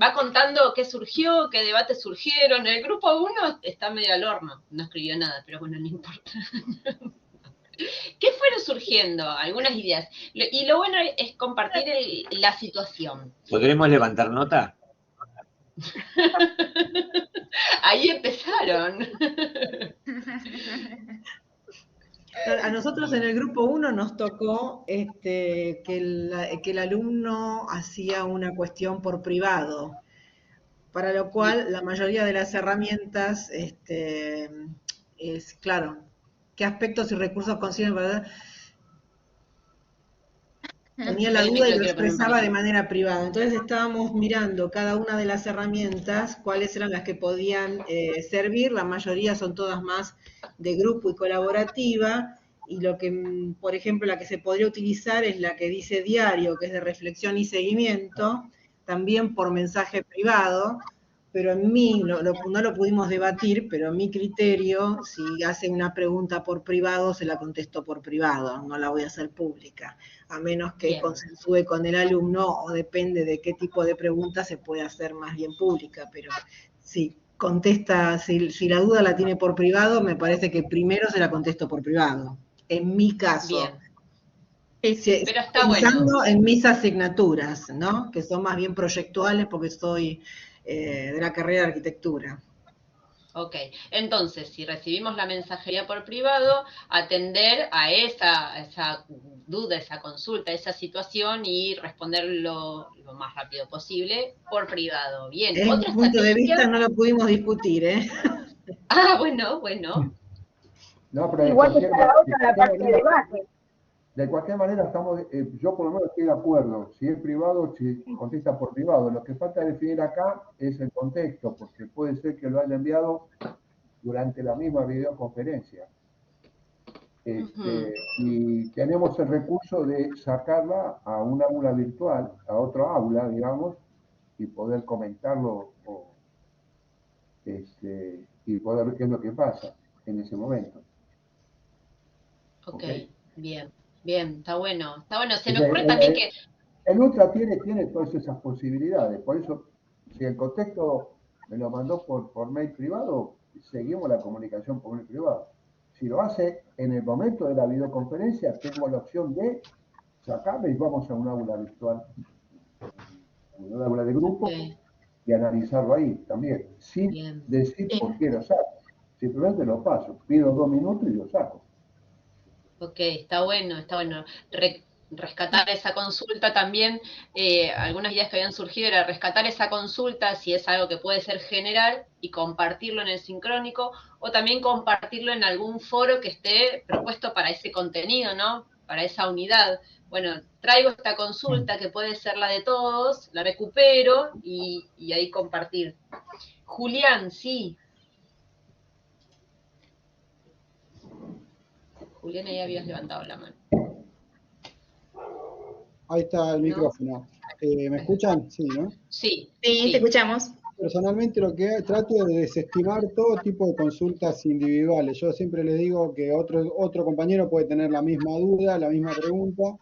va contando qué surgió, qué debates surgieron. El grupo 1 está medio al horno, no escribió nada, pero bueno, no importa. ¿Qué fueron surgiendo? Algunas ideas. Y lo bueno es compartir la situación. ¿Podremos levantar nota? Ahí empezaron. A nosotros en el grupo 1 nos tocó que el alumno hacía una cuestión por privado, para lo cual la mayoría de las herramientas es, claro, qué aspectos y recursos consiguen, ¿verdad? Tenía la duda y lo expresaba de manera privada. Entonces estábamos mirando cada una de las herramientas, cuáles eran las que podían servir. La mayoría son todas más de grupo y colaborativa. Y lo que, por ejemplo, la que se podría utilizar es la que dice diario, que es de reflexión y seguimiento, también por mensaje privado. Pero en mí, no lo pudimos debatir, pero en mi criterio, si hace una pregunta por privado, se la contesto por privado, no la voy a hacer pública, a menos que consensúe con el alumno, o depende de qué tipo de pregunta se puede hacer más bien pública, pero si contesta, si la duda la tiene por privado, me parece que primero se la contesto por privado, en mi caso. Pero está pensando en mis asignaturas, ¿no? Que son más bien proyectuales porque soy... de la carrera de arquitectura. Ok, entonces, si recibimos la mensajería por privado, atender a esa duda, esa consulta, esa situación y responder lo más rápido posible por privado. Bien. Desde mi punto de vista no lo pudimos discutir, ¿eh? Ah, bueno. No, pero igual que está la otra, la parte de debate. De cualquier manera, yo por lo menos estoy de acuerdo. Si es privado, si contesta por privado. Lo que falta definir acá es el contexto, porque puede ser que lo haya enviado durante la misma videoconferencia. Y tenemos el recurso de sacarla a un aula virtual, a otro aula, digamos, y poder comentarlo y poder ver qué es lo que pasa en ese momento. Ok, bien. Bien, está bueno. Se me ocurre también que... El Ultra tiene todas esas posibilidades. Por eso, si el contexto me lo mandó por mail privado, seguimos la comunicación por mail privado. Si lo hace en el momento de la videoconferencia, tengo la opción de sacarlo y vamos a un aula virtual, un aula de grupo, y analizarlo ahí también, sin decir por qué lo saco. Simplemente lo paso, pido 2 minutos y lo saco. Ok, está bueno. Rescatar esa consulta también, algunas ideas que habían surgido era rescatar esa consulta si es algo que puede ser general y compartirlo en el sincrónico, o también compartirlo en algún foro que esté propuesto para ese contenido, ¿no? para esa unidad. Bueno, traigo esta consulta que puede ser la de todos, la recupero y ahí compartir. Julián, sí. Julián, ahí habías levantado la mano. Ahí está el micrófono. ¿Me escuchan? Sí, ¿no? Sí. Sí, te escuchamos. Personalmente lo que trato es de desestimar todo tipo de consultas individuales. Yo siempre les digo que otro compañero puede tener la misma duda, la misma pregunta.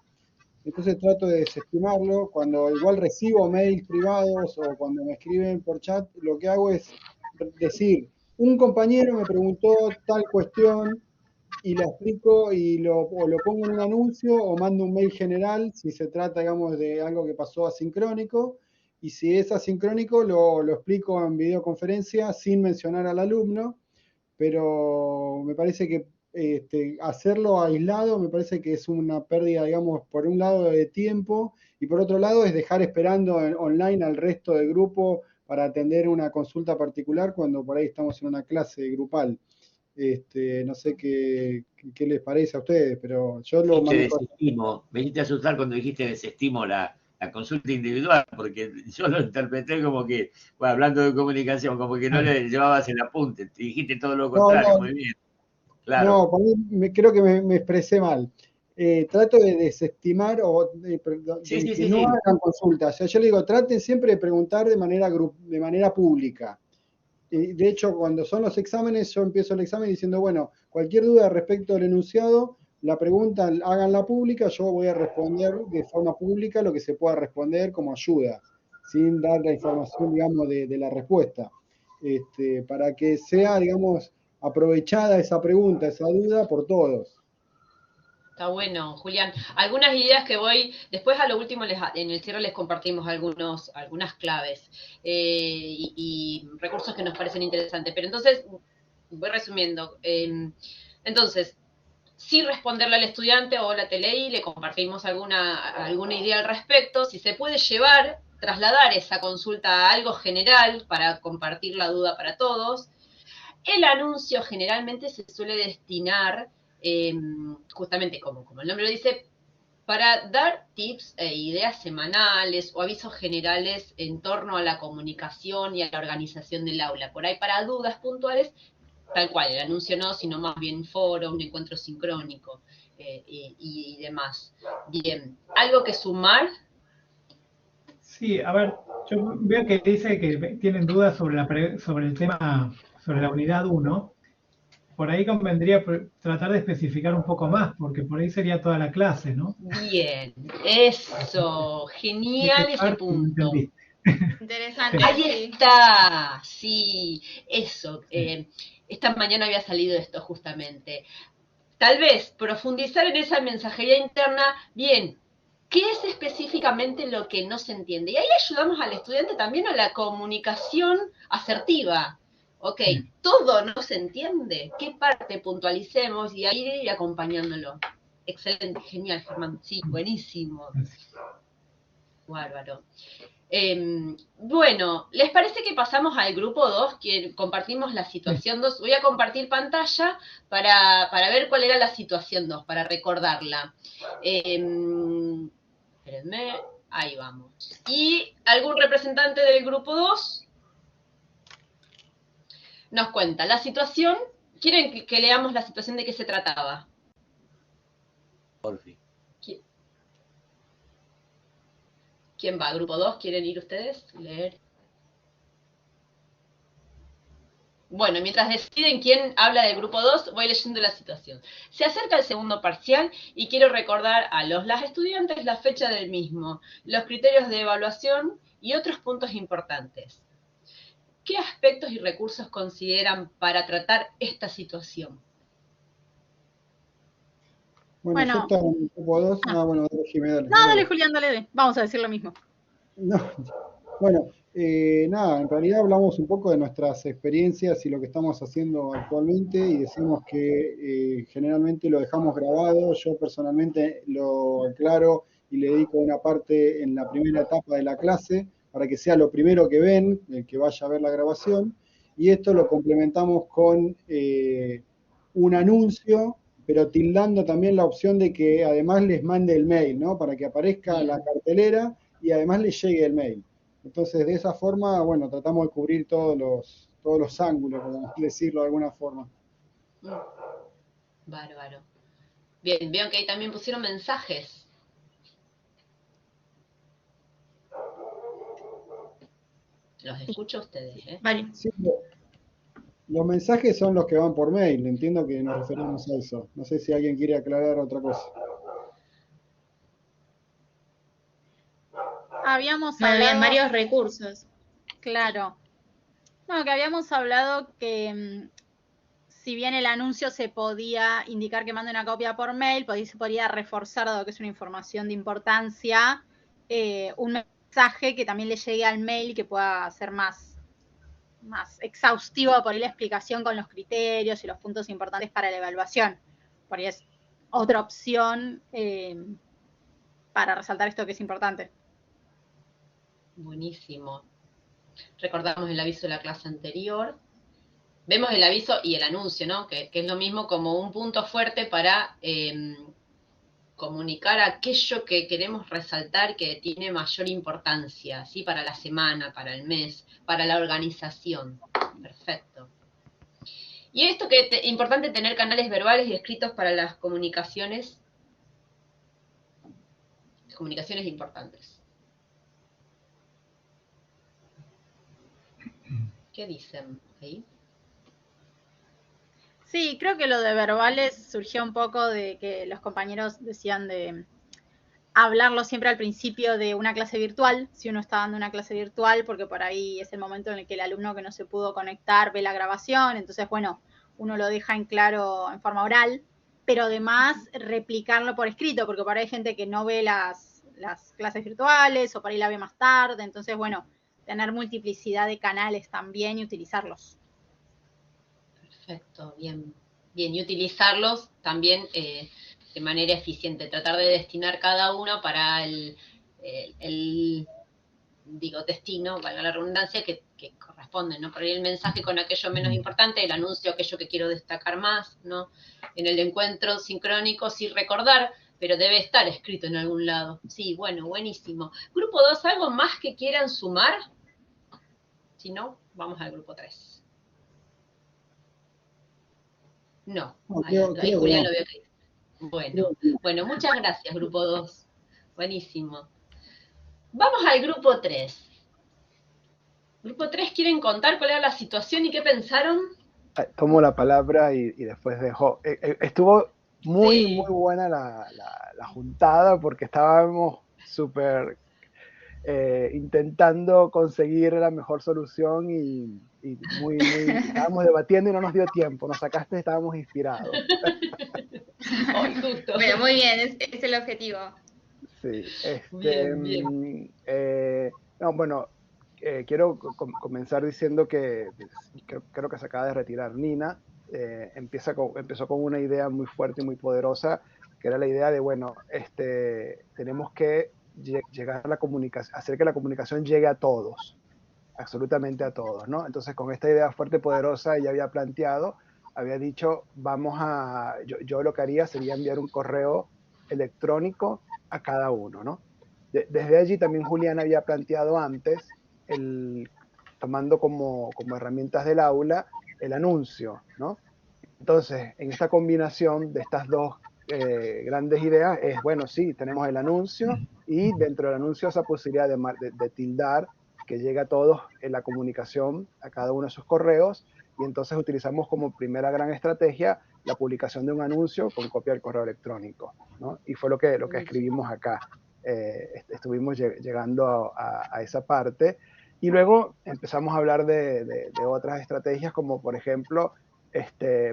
Entonces trato de desestimarlo. Cuando igual recibo mails privados o cuando me escriben por chat, lo que hago es decir, un compañero me preguntó tal cuestión y la explico o lo pongo en un anuncio o mando un mail general si se trata, digamos, de algo que pasó asincrónico. Y si es asincrónico, lo explico en videoconferencia sin mencionar al alumno, pero me parece que hacerlo aislado me parece que es una pérdida, digamos, por un lado de tiempo y por otro lado es dejar esperando online al resto del grupo para atender una consulta particular cuando por ahí estamos en una clase grupal. No sé qué les parece a ustedes, pero yo lo desestimo. Veniste a asustar cuando dijiste desestimo la consulta individual, porque yo lo interpreté como que, bueno, hablando de comunicación, como que no le llevabas el apunte, te dijiste todo lo contrario, muy bien. Claro. No, por mí creo que me expresé mal. Trato de desestimar o que no hagan consultas. O sea, yo le digo, traten siempre de preguntar de manera pública. De hecho, cuando son los exámenes, yo empiezo el examen diciendo, bueno, cualquier duda respecto al enunciado, la pregunta háganla pública, yo voy a responder de forma pública lo que se pueda responder como ayuda, sin dar la información, digamos, de la respuesta, para que sea, digamos, aprovechada esa pregunta, esa duda por todos. Está bueno, Julián. Algunas ideas que después a lo último en el cierre les compartimos algunas claves y recursos que nos parecen interesantes. Pero entonces, voy resumiendo. Entonces, sin responderle al estudiante o la TLI, le compartimos alguna idea al respecto. Si se puede trasladar esa consulta a algo general para compartir la duda para todos. El anuncio generalmente se suele destinar, justamente como el nombre lo dice, para dar tips e ideas semanales o avisos generales en torno a la comunicación y a la organización del aula. Por ahí para dudas puntuales, tal cual, el anuncio no, sino más bien foro, un encuentro sincrónico y demás. Bien, ¿algo que sumar? Sí, a ver, yo veo que dice que tienen dudas sobre el tema, sobre la unidad 1. Por ahí convendría tratar de especificar un poco más, porque por ahí sería toda la clase, ¿no? Bien, eso, genial ese punto. Interesante. Ahí está, sí, eso. Esta mañana había salido esto justamente. Tal vez profundizar en esa mensajería interna, bien, ¿qué es específicamente lo que no se entiende? Y ahí ayudamos al estudiante también a la comunicación asertiva. Ok, todo no se entiende. ¿Qué parte puntualicemos? Y ahí ir acompañándolo. Excelente, genial, Germán. Sí, buenísimo. Bárbaro. Bueno, ¿les parece que pasamos al grupo 2? Que compartimos la situación 2. Voy a compartir pantalla para ver cuál era la situación 2, para recordarla. Espérenme, ahí vamos. ¿Y algún representante del grupo 2? Nos cuenta la situación. ¿Quieren que leamos la situación de qué se trataba? Por fin. ¿Quién va? ¿Grupo 2? ¿Quieren ir ustedes? Leer. Bueno, mientras deciden quién habla del grupo 2, voy leyendo la situación. Se acerca el segundo parcial y quiero recordar a las estudiantes la fecha del mismo, los criterios de evaluación y otros puntos importantes. ¿Qué aspectos y recursos consideran para tratar esta situación? Bueno, yo estaba en el grupo 2. Bueno, dale. No, dale, Julián, dale. Vamos a decir lo mismo. No. Bueno, nada, en realidad hablamos un poco de nuestras experiencias y lo que estamos haciendo actualmente y decimos que generalmente lo dejamos grabado. Yo personalmente lo aclaro y le dedico una parte en la primera etapa de la clase para que sea lo primero que ven, el que vaya a ver la grabación, y esto lo complementamos con un anuncio pero tildando también la opción de que además les mande el mail, ¿no? Para que aparezca la cartelera y además les llegue el mail. Entonces, de esa forma, bueno, tratamos de cubrir todos los ángulos, por decirlo de alguna forma. Bárbaro. Bien, veo que ahí también pusieron mensajes. Los escucho a ustedes, ¿eh? Vale. Sí, los mensajes son los que van por mail, entiendo que nos referimos a eso. No sé si alguien quiere aclarar otra cosa. Habíamos Bueno, hablado... bien, varios recursos. Claro. No, que habíamos hablado que si bien el anuncio se podía indicar que mande una copia por mail, se podría reforzar, dado que es una información de importancia, un mensaje que también le llegue al mail y que pueda ser más exhaustivo por ahí la explicación con los criterios y los puntos importantes para la evaluación. Por ahí es otra opción para resaltar esto que es importante. Buenísimo. Recordamos el aviso de la clase anterior. Vemos el aviso y el anuncio, ¿no? Que es lo mismo como un punto fuerte para comunicar aquello que queremos resaltar que tiene mayor importancia, ¿sí? Para la semana, para el mes, para la organización. Perfecto. Y esto que es importante tener canales verbales y escritos para las comunicaciones importantes. ¿Qué dicen ahí? Sí, creo que lo de verbales surgió un poco de que los compañeros decían de hablarlo siempre al principio de una clase virtual, si uno está dando una clase virtual, porque por ahí es el momento en el que el alumno que no se pudo conectar ve la grabación, entonces, bueno, uno lo deja en claro en forma oral, pero además replicarlo por escrito, porque por ahí hay gente que no ve las clases virtuales o por ahí la ve más tarde, entonces, bueno, tener multiplicidad de canales también y utilizarlos. Perfecto, bien. Bien, y utilizarlos también de manera eficiente, tratar de destinar cada uno para el destino, valga la redundancia, que corresponde, ¿no? Por ahí el mensaje con aquello menos importante, el anuncio, aquello que quiero destacar más, ¿no? En el encuentro sincrónico, sí recordar, pero debe estar escrito en algún lado. Sí, bueno, buenísimo. Grupo 2, ¿algo más que quieran sumar? Si no, vamos al grupo 3. No, ahí Julián lo veo que... Bueno, muchas gracias, grupo 2. Buenísimo. Vamos al grupo 3. Grupo 3, ¿quieren contar cuál era la situación y qué pensaron? Tomo la palabra y después dejo. Estuvo muy buena la juntada porque estábamos súper intentando conseguir la mejor solución y estábamos debatiendo y no nos dio tiempo. Nos sacaste, estábamos inspirados. Bueno, muy bien, es el objetivo. Sí, bien. No, bueno, quiero comenzar diciendo que creo que se acaba de retirar Nina. Empezó con una idea muy fuerte y muy poderosa, que era la idea de, bueno, tenemos que llegar a la comunicación, hacer que la comunicación llegue a todos, absolutamente a todos, ¿no? Entonces, con esta idea fuerte y poderosa, ella había dicho, yo lo que haría sería enviar un correo electrónico a cada uno, ¿no? Desde allí también Juliana había planteado antes, tomando como herramientas del aula, el anuncio, ¿no? Entonces, en esta combinación de estas dos grandes ideas es, bueno, sí, tenemos el anuncio y dentro del anuncio esa posibilidad de tildar que llegue a todos en la comunicación, a cada uno de sus correos, y entonces utilizamos como primera gran estrategia la publicación de un anuncio con copia del correo electrónico, ¿no? Y fue lo que escribimos acá. Estuvimos llegando a esa parte, y luego empezamos a hablar de otras estrategias, como por ejemplo,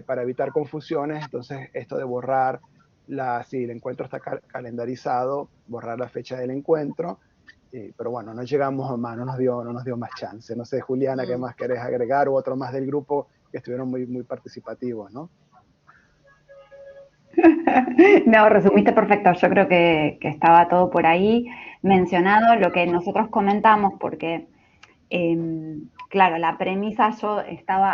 para evitar confusiones, entonces esto de borrar si el encuentro está calendarizado, borrar la fecha del encuentro, pero bueno, no llegamos a más, no nos dio más chance. No sé, Juliana, ¿qué más querés agregar? U otro más del grupo que estuvieron muy participativos, ¿no? No, resumiste perfecto. Yo creo que estaba todo por ahí mencionado. Lo que nosotros comentamos, porque claro, la premisa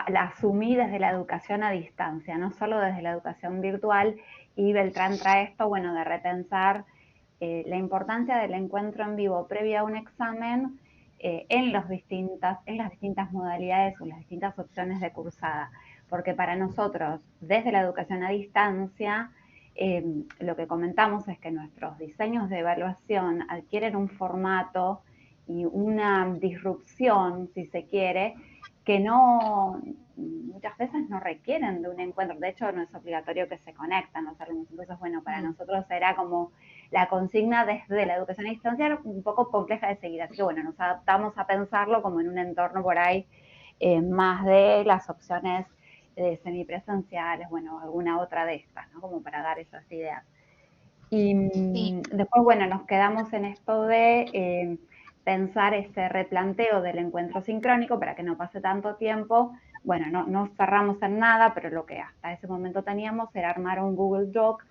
la asumí desde la educación a distancia, no solo desde la educación virtual, y Beltrán trae esto, bueno, de repensar la importancia del encuentro en vivo previo a un examen en las distintas modalidades o las distintas opciones de cursada. Porque para nosotros, desde la educación a distancia, lo que comentamos es que nuestros diseños de evaluación adquieren un formato y una disrupción, si se quiere, que muchas veces no requieren de un encuentro. De hecho, no es obligatorio que se conecten los alumnos. Entonces, bueno, para nosotros era como la consigna desde la educación a distancia un poco compleja de seguir. Así que, bueno, nos adaptamos a pensarlo como en un entorno por ahí más de las opciones semipresenciales, bueno, alguna otra de estas, ¿no? Como para dar esas ideas. Y después, bueno, nos quedamos en esto de pensar ese replanteo del encuentro sincrónico para que no pase tanto tiempo. Bueno, no cerramos en nada, pero lo que hasta ese momento teníamos era armar un Google Doc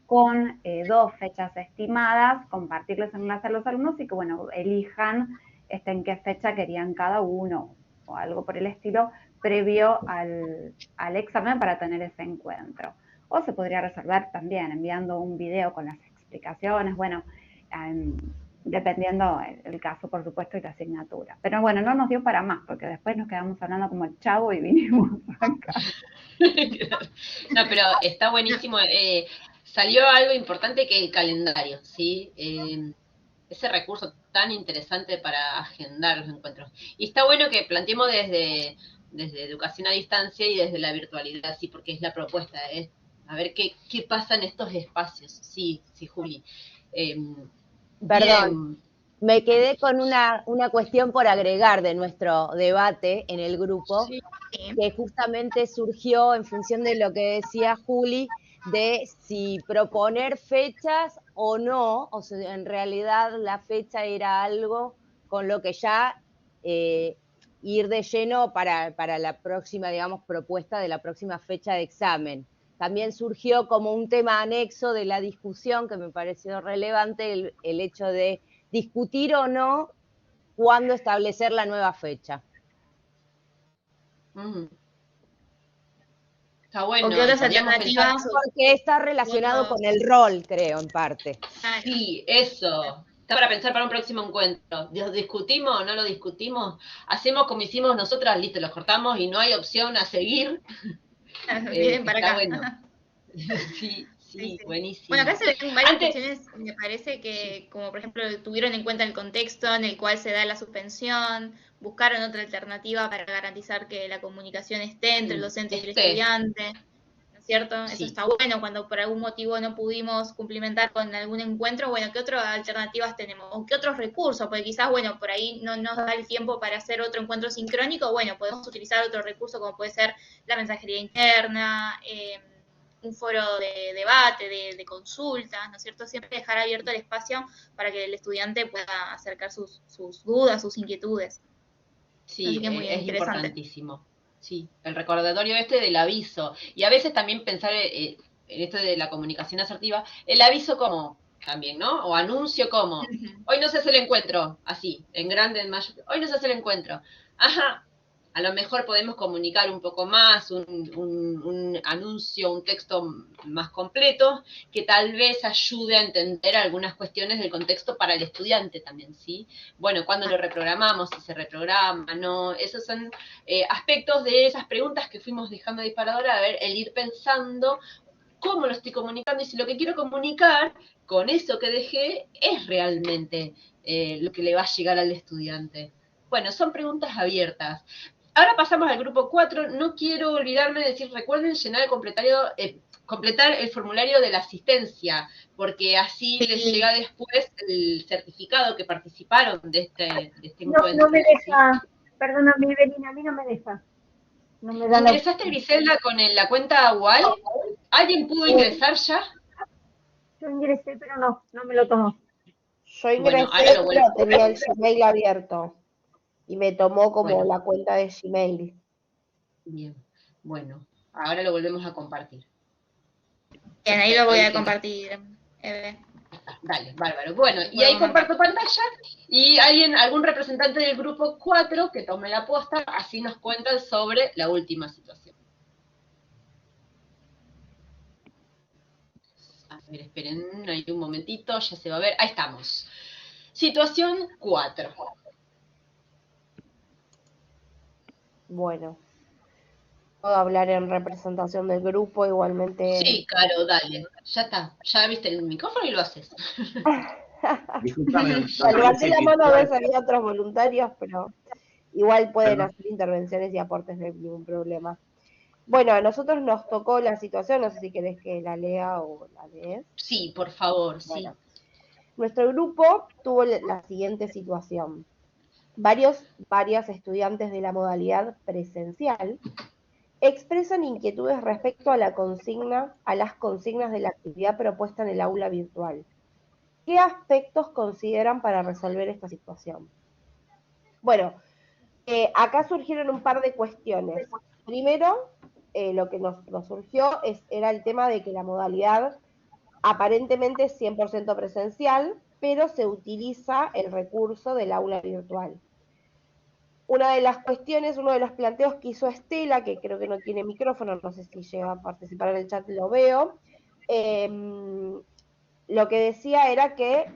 con 2 fechas estimadas, compartirles enlaces a los alumnos y que, bueno, elijan en qué fecha querían cada uno o algo por el estilo previo al examen para tener ese encuentro. O se podría resolver también enviando un video con las explicaciones, bueno, dependiendo el caso, por supuesto, y la asignatura. Pero bueno, no nos dio para más, porque después nos quedamos hablando como el chavo y vinimos acá. No, pero está buenísimo. Salió algo importante que el calendario, ¿sí? Ese recurso tan interesante para agendar los encuentros. Y está bueno que planteemos desde educación a distancia y desde la virtualidad, sí, porque es la propuesta, a ver qué pasa en estos espacios. Sí, Juli. Perdón, me quedé con una cuestión por agregar de nuestro debate en el grupo, que justamente surgió en función de lo que decía Juli, de si proponer fechas o no, o sea, en realidad la fecha era algo con lo que ya ir de lleno para la próxima, digamos, propuesta de la próxima fecha de examen. También surgió como un tema anexo de la discusión que me pareció relevante el hecho de discutir o no cuándo establecer la nueva fecha. Está bueno. ¿O qué otras alternativas? Porque está relacionado con el rol, creo, en parte. Sí, eso. Está para pensar para un próximo encuentro. ¿Lo discutimos o no lo discutimos? ¿Hacemos como hicimos nosotras? Listo, los cortamos y no hay opción a seguir. Bien, para acá. Bueno. Sí, buenísimo. Bueno, acá se ven varias cuestiones, me parece que, como por ejemplo, tuvieron en cuenta el contexto en el cual se da la suspensión, buscaron otra alternativa para garantizar que la comunicación esté entre el docente y el estudiante, ¿no es cierto? Eso está bueno, cuando por algún motivo no pudimos cumplimentar con algún encuentro, bueno, ¿qué otras alternativas tenemos? ¿O qué otros recursos? Porque quizás, bueno, por ahí no nos da el tiempo para hacer otro encuentro sincrónico, bueno, podemos utilizar otro recurso como puede ser la mensajería interna, un foro de debate, de consultas, ¿no es cierto? Siempre dejar abierto el espacio para que el estudiante pueda acercar sus dudas, sus inquietudes. Sí, así que es importantísimo. Sí, el recordatorio del aviso. Y a veces también pensar en esto de la comunicación asertiva, el aviso como también, ¿no? O anuncio como, hoy no se hace el encuentro, así, en grande, en mayor, hoy no se hace el encuentro. Ajá. A lo mejor podemos comunicar un poco más, un anuncio, un texto más completo, que tal vez ayude a entender algunas cuestiones del contexto para el estudiante también, ¿sí? Bueno, cuando lo reprogramamos, si se reprograma, ¿no? Esos son aspectos de esas preguntas que fuimos dejando disparadora, a ver, el ir pensando cómo lo estoy comunicando y si lo que quiero comunicar con eso que dejé es realmente lo que le va a llegar al estudiante. Bueno, son preguntas abiertas. Ahora pasamos al grupo 4. No quiero olvidarme de decir, recuerden llenar completar el formulario de la asistencia, porque así les llega después el certificado que participaron de este encuentro. No me deja, perdóname, Evelina, a mí no me deja. No me da ¿Ingresaste, Griselda, con la cuenta UAI? ¿Alguien pudo ingresar ya? Yo ingresé, pero no me lo tomó. Yo ingresé, pero tenía el Gmail abierto. Y me tomó como la cuenta de Gmail. Bien, bueno, ahora lo volvemos a compartir. Bien, ahí lo voy a compartir, Eve. está, dale, bárbaro. Bueno, y ahí comparto pantalla y algún representante del grupo 4 que tome la posta, así nos cuentan sobre la última situación. A ver, esperen, hay un momentito, ya se va a ver. Ahí estamos. Situación 4. Bueno, puedo hablar en representación del grupo, igualmente. Sí, Caro, dale. Ya está. Ya viste el micrófono y lo haces. Disculpame. Levanté la mano a ver si había otros voluntarios, pero igual pueden hacer intervenciones y aportes, no hay ningún problema. Bueno, a nosotros nos tocó la situación, no sé si querés que la lea o la lees. Sí, por favor, bueno, nuestro grupo tuvo la siguiente situación. Varias estudiantes de la modalidad presencial expresan inquietudes respecto a las consignas de la actividad propuesta en el aula virtual. ¿Qué aspectos consideran para resolver esta situación? Bueno, acá surgieron un par de cuestiones. Primero, lo que nos surgió era el tema de que la modalidad aparentemente es 100% presencial, pero se utiliza el recurso del aula virtual. Una de las cuestiones, uno de los planteos que hizo Estela, que creo que no tiene micrófono, no sé si llega a participar en el chat, lo veo, lo que decía era que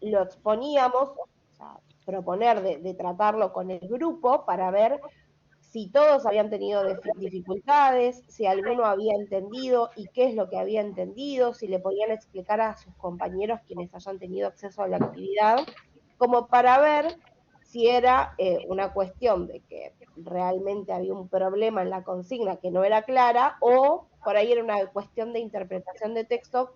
lo exponíamos, o sea, proponer de tratarlo con el grupo para ver si todos habían tenido dificultades, si alguno había entendido y qué es lo que había entendido, si le podían explicar a sus compañeros quienes hayan tenido acceso a la actividad, como para ver si era una cuestión de que realmente había un problema en la consigna que no era clara, o por ahí era una cuestión de interpretación de texto,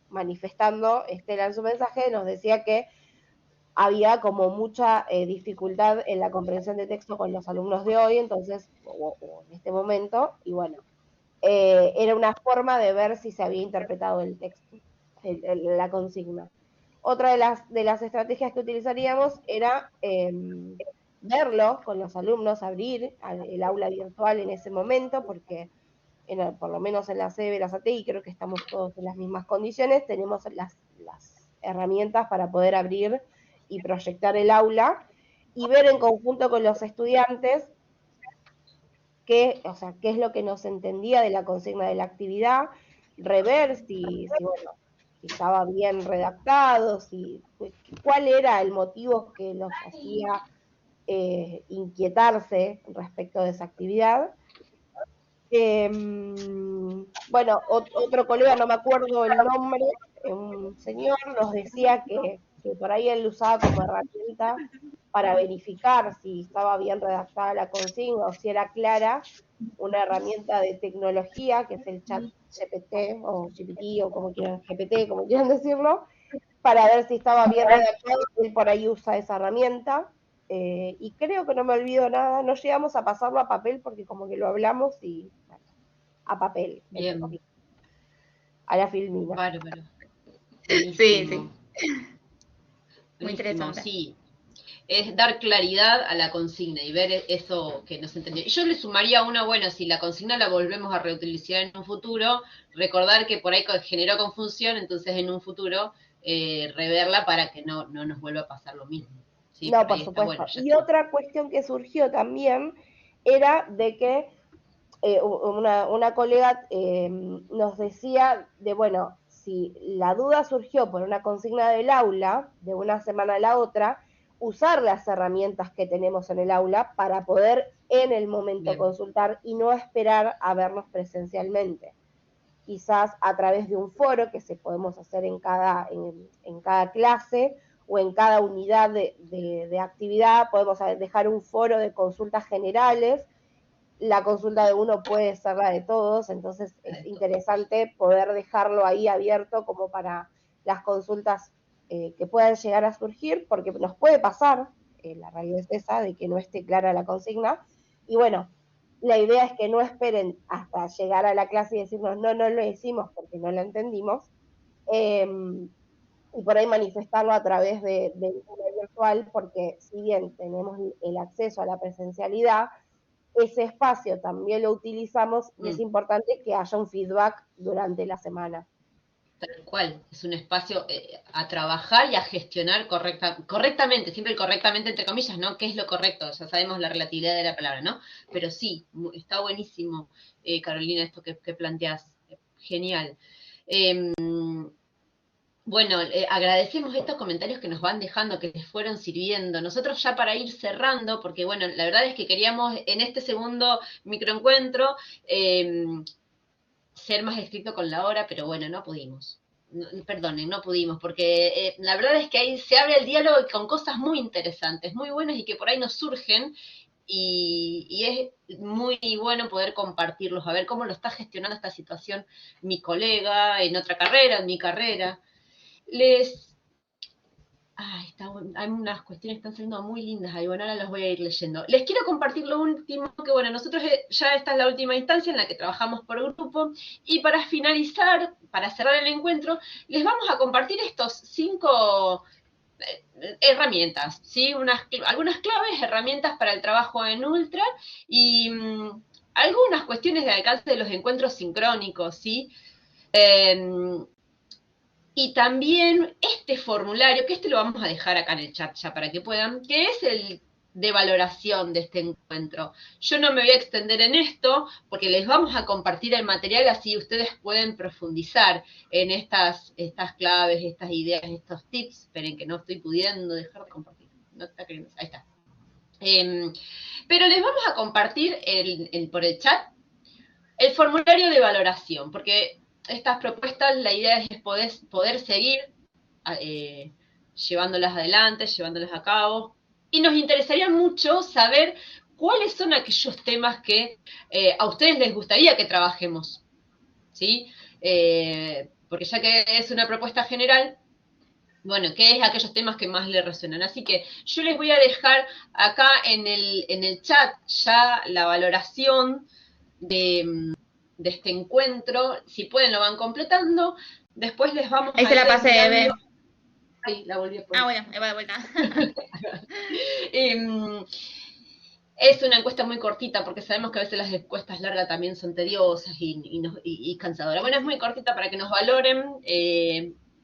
manifestando Estela en su mensaje, nos decía que había como mucha dificultad en la comprensión de texto con los alumnos de hoy, entonces, o en este momento, y bueno, era una forma de ver si se había interpretado el texto, la consigna. Otra de las estrategias que utilizaríamos era verlo con los alumnos, abrir el aula virtual en ese momento, porque por lo menos en la CEBE, la SATEI, creo que estamos todos en las mismas condiciones, tenemos las herramientas para poder abrir y proyectar el aula y ver en conjunto con los estudiantes qué es lo que nos entendía de la consigna de la actividad, rever si estaba bien redactado, cuál era el motivo que los hacía inquietarse respecto de esa actividad. Bueno, otro colega, no me acuerdo el nombre, un señor nos decía que por ahí él lo usaba como herramienta para verificar si estaba bien redactada la consigna o si era clara, una herramienta de tecnología que es el chat GPT o GPT o como quieran, GPT, como quieran decirlo, para ver si estaba bien redactado. Él por ahí usa esa herramienta. Y creo que no me olvido nada, no llegamos a pasarlo a papel porque como que lo hablamos y bueno, a papel. Bien. A la filmina. Bárbaro. Sí. Muy interesante. Sí. Es dar claridad a la consigna y ver eso que no se entendió. Y yo le sumaría una, bueno, si la consigna la volvemos a reutilizar en un futuro, recordar que por ahí generó confusión, entonces en un futuro reverla para que no nos vuelva a pasar lo mismo. Sí, no, por supuesto. Bueno, y otra cuestión que surgió también era de que una colega nos decía de, bueno, si la duda surgió por una consigna del aula, de una semana a la otra, usar las herramientas que tenemos en el aula para poder en el momento consultar y no esperar a vernos presencialmente. Quizás a través de un foro que se podemos hacer en cada clase o en cada unidad de actividad, podemos dejar un foro de consultas generales. La consulta de uno puede ser la de todos, entonces es interesante poder dejarlo ahí abierto como para las consultas que puedan llegar a surgir, porque nos puede pasar, la realidad es esa, de que no esté clara la consigna, y bueno, la idea es que no esperen hasta llegar a la clase y decirnos, no lo hicimos porque no la entendimos, y por ahí manifestarlo a través de una virtual, porque si bien tenemos el acceso a la presencialidad, ese espacio también lo utilizamos y es importante que haya un feedback durante la semana. Tal cual, es un espacio a trabajar y a gestionar correctamente, siempre correctamente entre comillas, ¿no? ¿Qué es lo correcto? Ya sabemos la relatividad de la palabra, ¿no? Pero sí, está buenísimo, Carolina, esto que planteás, genial. Bueno, agradecemos estos comentarios que nos van dejando, que les fueron sirviendo. Nosotros ya para ir cerrando, porque bueno, la verdad es que queríamos en este segundo microencuentro ser más estricto con la hora, pero bueno, no pudimos. Perdonen, no pudimos, porque la verdad es que ahí se abre el diálogo con cosas muy interesantes, muy buenas y que por ahí nos surgen y es muy bueno poder compartirlos, a ver cómo lo está gestionando esta situación mi colega en otra carrera, en mi carrera. Hay unas cuestiones que están saliendo muy lindas ahí, bueno, ahora las voy a ir leyendo. Les quiero compartir lo último, que bueno, nosotros ya esta es la última instancia en la que trabajamos por grupo, y para finalizar, para cerrar el encuentro, les vamos a compartir estos 5 herramientas, ¿sí? Algunas claves, herramientas para el trabajo en Ultra, y algunas cuestiones de alcance de los encuentros sincrónicos, ¿sí? Y también este formulario, que lo vamos a dejar acá en el chat ya para que puedan, que es el de valoración de este encuentro. Yo no me voy a extender en esto, porque les vamos a compartir el material, así ustedes pueden profundizar en estas claves, estas ideas, estos tips. Esperen que no estoy pudiendo dejar de compartir. No está queriendo, ahí está. Pero les vamos a compartir por el chat el formulario de valoración, porque estas propuestas, la idea es poder seguir llevándolas adelante, llevándolas a cabo, y nos interesaría mucho saber cuáles son aquellos temas que a ustedes les gustaría que trabajemos, ¿sí? Porque ya que es una propuesta general, bueno, ¿qué es aquellos temas que más les resuenan? Así que yo les voy a dejar acá en el chat ya la valoración de este encuentro. Si pueden lo van completando, después les vamos ahí a... Ahí se la pasé, Eve. Ahí la volví a poner. Bueno, ahí va de vuelta. Es una encuesta muy cortita, porque sabemos que a veces las encuestas largas también son tediosas y cansadoras. Bueno, es muy cortita para que nos valoren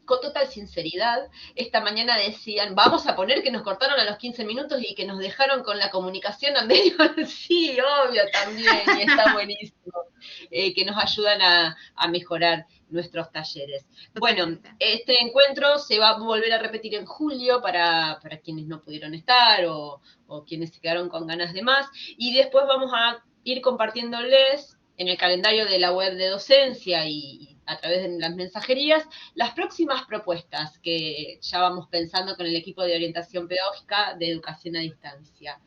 con total sinceridad. Esta mañana decían, vamos a poner que nos cortaron a los 15 minutos y que nos dejaron con la comunicación a medio. Sí, obvio, también, y está buenísimo. Que nos ayudan a mejorar nuestros talleres. Bueno, este encuentro se va a volver a repetir en julio para quienes no pudieron estar o quienes se quedaron con ganas de más, y después vamos a ir compartiéndoles en el calendario de la web de docencia y a través de las mensajerías las próximas propuestas que ya vamos pensando con el equipo de orientación pedagógica de educación a distancia.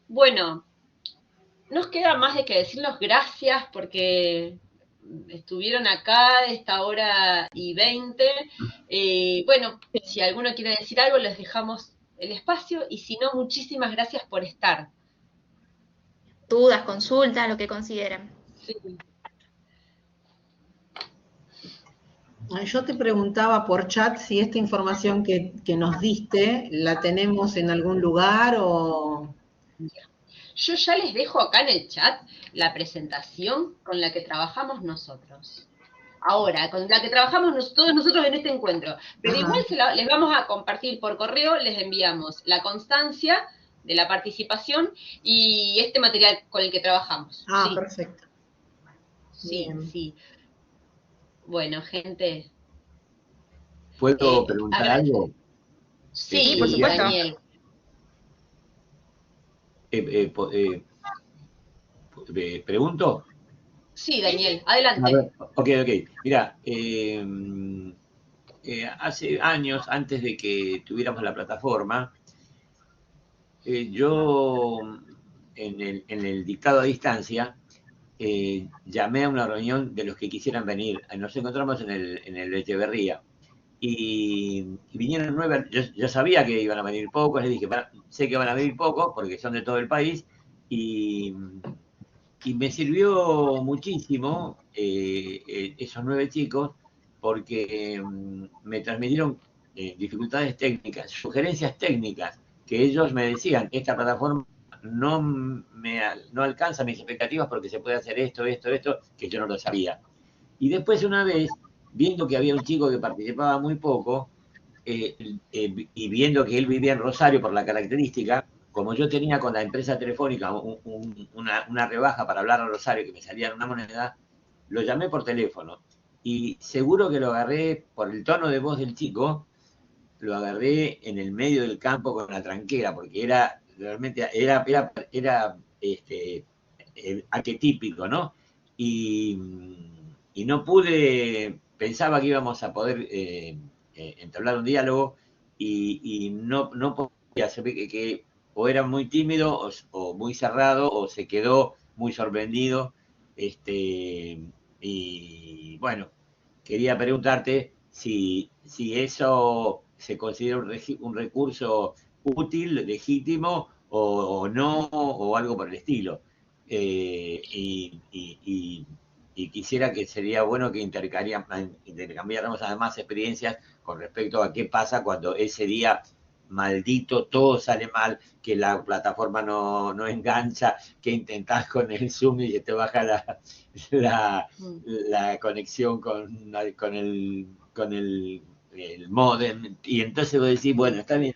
Bueno, nos queda más de que decirles gracias porque estuvieron acá esta hora y 20. Bueno, si alguno quiere decir algo, les dejamos el espacio, y si no, muchísimas gracias por estar. Dudas, consultas, lo que consideren. Sí. Yo te preguntaba por chat si esta información que nos diste la tenemos en algún lugar o... Yo ya les dejo acá en el chat la presentación con la que trabajamos nosotros. Ahora, con la que trabajamos todos nosotros en este encuentro. Pero igual les vamos a compartir por correo, les enviamos la constancia de la participación y este material con el que trabajamos. Ah, sí. Perfecto. Sí, sí. Bueno, gente. ¿Puedo preguntar algo? Sí, por supuesto. Daniel. ¿Pregunto? Sí, Daniel, adelante. A ver, ok. Mira, hace años, antes de que tuviéramos la plataforma, yo en el dictado a distancia llamé a una reunión de los que quisieran venir. Nos encontramos en el Echeverría y vinieron 9. Yo sabía que iban a venir pocos, les dije, sé que van a venir pocos porque son de todo el país, y me sirvió muchísimo esos 9 chicos porque me transmitieron dificultades técnicas, sugerencias técnicas, que ellos me decían, esta plataforma no alcanza mis expectativas porque se puede hacer esto, que yo no lo sabía. Y después una vez viendo que había un chico que participaba muy poco, y viendo que él vivía en Rosario por la característica, como yo tenía con la empresa telefónica una rebaja para hablar a Rosario que me salía una moneda, lo llamé por teléfono. Y seguro que lo agarré por el tono de voz del chico, lo agarré en el medio del campo con la tranquera, porque era realmente, era arquetípico, ¿no? Y no pude, pensaba que íbamos a poder entablar un diálogo y no podía, se ve que o era muy tímido o muy cerrado o se quedó muy sorprendido. Y bueno, quería preguntarte si eso se considera un recurso útil, legítimo o no, o algo por el estilo. Y quisiera que sería bueno que intercambiáramos además experiencias con respecto a qué pasa cuando ese día maldito todo sale mal, que la plataforma no engancha, que intentás con el Zoom y que te baja la conexión con el modem, y entonces vos decís, bueno, está bien,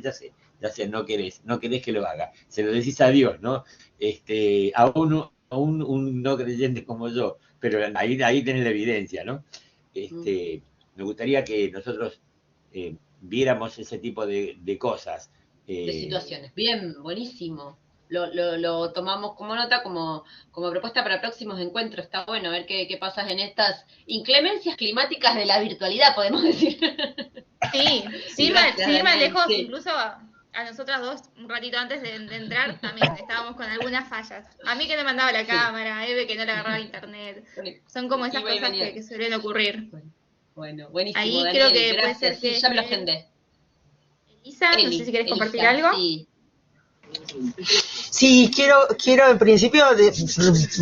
ya sé, no querés que lo haga, se lo decís a Dios, ¿no? A un no creyente como yo, pero ahí tenés la evidencia, ¿no? Me gustaría que nosotros viéramos ese tipo de cosas. De situaciones. Bien, buenísimo. Lo tomamos como nota, como propuesta para próximos encuentros. Está bueno ver qué pasa en estas inclemencias climáticas de la virtualidad, podemos decir. Sí, sin ir más lejos, sí. Incluso a nosotras dos, un ratito antes de entrar, también estábamos con algunas fallas. A mí que no mandaba la cámara, a Eve que no le agarraba internet. Son como esas cosas que suelen ocurrir. Bueno, buenísimo. Ahí Daniel, creo que gracias. puede ser que... Sí, ya me lo agendé. Elisa, no sé si querés compartir algo. Sí. Sí, quiero en principio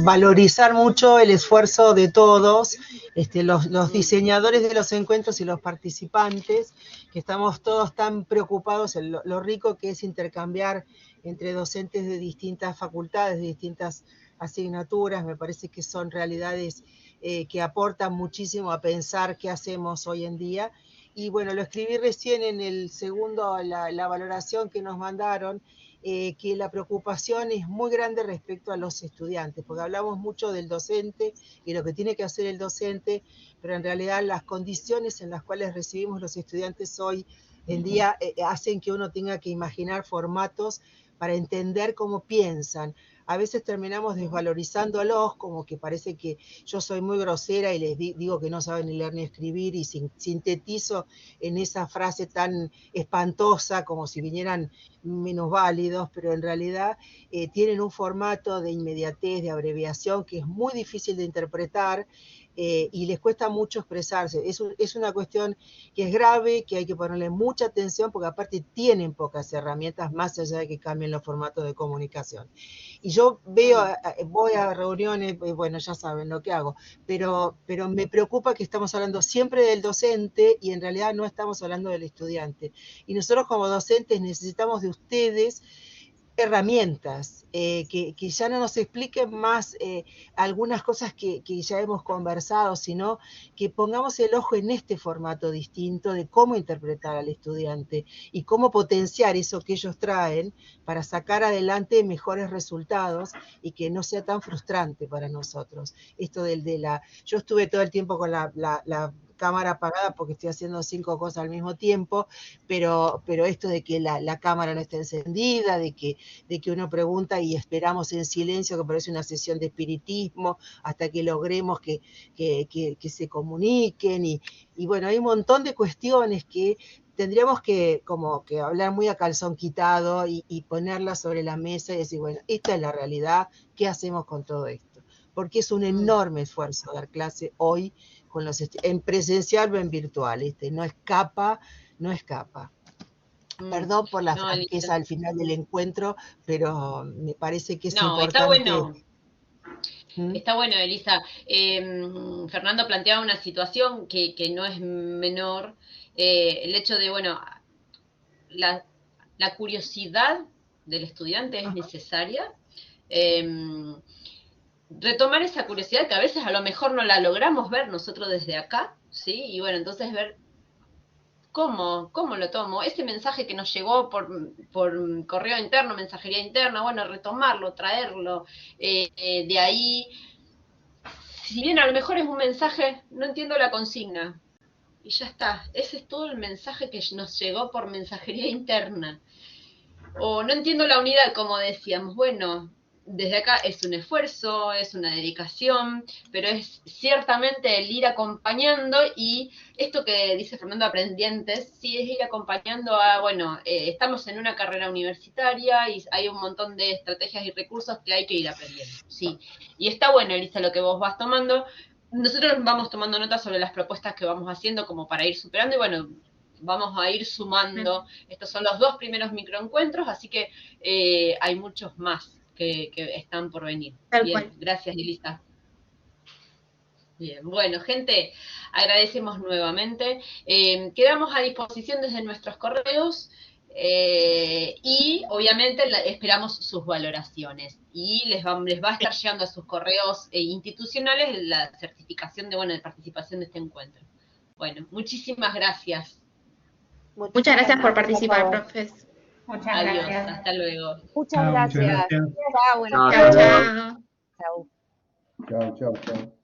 valorizar mucho el esfuerzo de todos, los diseñadores de los encuentros y los participantes, que estamos todos tan preocupados en lo rico que es intercambiar entre docentes de distintas facultades, de distintas asignaturas. Me parece que son realidades que aportan muchísimo a pensar qué hacemos hoy en día. Y bueno, lo escribí recién en el segundo, la valoración que nos mandaron, que la preocupación es muy grande respecto a los estudiantes, porque hablamos mucho del docente y lo que tiene que hacer el docente, pero en realidad las condiciones en las cuales recibimos los estudiantes hoy en día hacen que uno tenga que imaginar formatos para entender cómo piensan. A veces terminamos desvalorizándolos, como que parece que yo soy muy grosera y les digo que no saben ni leer ni escribir y sintetizo en esa frase tan espantosa como si vinieran minusválidos, pero en realidad tienen un formato de inmediatez, de abreviación, que es muy difícil de interpretar y les cuesta mucho expresarse. Es una cuestión que es grave, que hay que ponerle mucha atención, porque aparte tienen pocas herramientas, más allá de que cambien los formatos de comunicación. Y yo voy a reuniones, bueno, ya saben lo que hago, pero me preocupa que estamos hablando siempre del docente y en realidad no estamos hablando del estudiante. Y nosotros como docentes necesitamos de ustedes herramientas, que ya no nos expliquen más algunas cosas que ya hemos conversado, sino que pongamos el ojo en este formato distinto de cómo interpretar al estudiante y cómo potenciar eso que ellos traen para sacar adelante mejores resultados y que no sea tan frustrante para nosotros. Esto yo estuve todo el tiempo con la cámara apagada porque estoy haciendo 5 cosas al mismo tiempo, pero esto de que la cámara no esté encendida, de que uno pregunta y esperamos en silencio, que parece una sesión de espiritismo, hasta que logremos que se comuniquen, y bueno, hay un montón de cuestiones que tendríamos que hablar muy a calzón quitado y ponerlas sobre la mesa y decir, bueno, esta es la realidad, ¿qué hacemos con todo esto? Porque es un enorme esfuerzo dar clase hoy con en presencial o en virtual, no escapa. Perdón por la franqueza al final del encuentro, pero me parece que es importante. Está bueno. Está bueno, Elisa. Fernando planteaba una situación que no es menor, el hecho de, bueno, la curiosidad del estudiante es necesaria, retomar esa curiosidad que a veces a lo mejor no la logramos ver nosotros desde acá, ¿sí? Y bueno, entonces ver cómo lo tomo, ese mensaje que nos llegó por correo interno, mensajería interna, bueno, retomarlo, traerlo, de ahí, si bien a lo mejor es un mensaje, no entiendo la consigna, y ya está, ese es todo el mensaje que nos llegó por mensajería interna. O no entiendo la unidad, como decíamos, bueno, desde acá es un esfuerzo, es una dedicación, pero es ciertamente el ir acompañando, y esto que dice Fernando Aprendientes, sí, es ir acompañando a, bueno, estamos en una carrera universitaria y hay un montón de estrategias y recursos que hay que ir aprendiendo, sí. Y está bueno, Elisa, lo que vos vas tomando. Nosotros vamos tomando notas sobre las propuestas que vamos haciendo como para ir superando, y bueno, vamos a ir sumando. Estos son los 2 primeros microencuentros, así que hay muchos más que están por venir. Bien, gracias, Elisa. Bien, bueno, gente, agradecemos nuevamente. Quedamos a disposición desde nuestros correos y obviamente esperamos sus valoraciones. Y les va a estar llegando a sus correos institucionales la certificación de participación de este encuentro. Bueno, muchísimas gracias. Muchas gracias por participar, profes. Muchas gracias. Hasta luego. Muchas gracias. Chao, buenas tardes. Chao. Chao, chao, chao.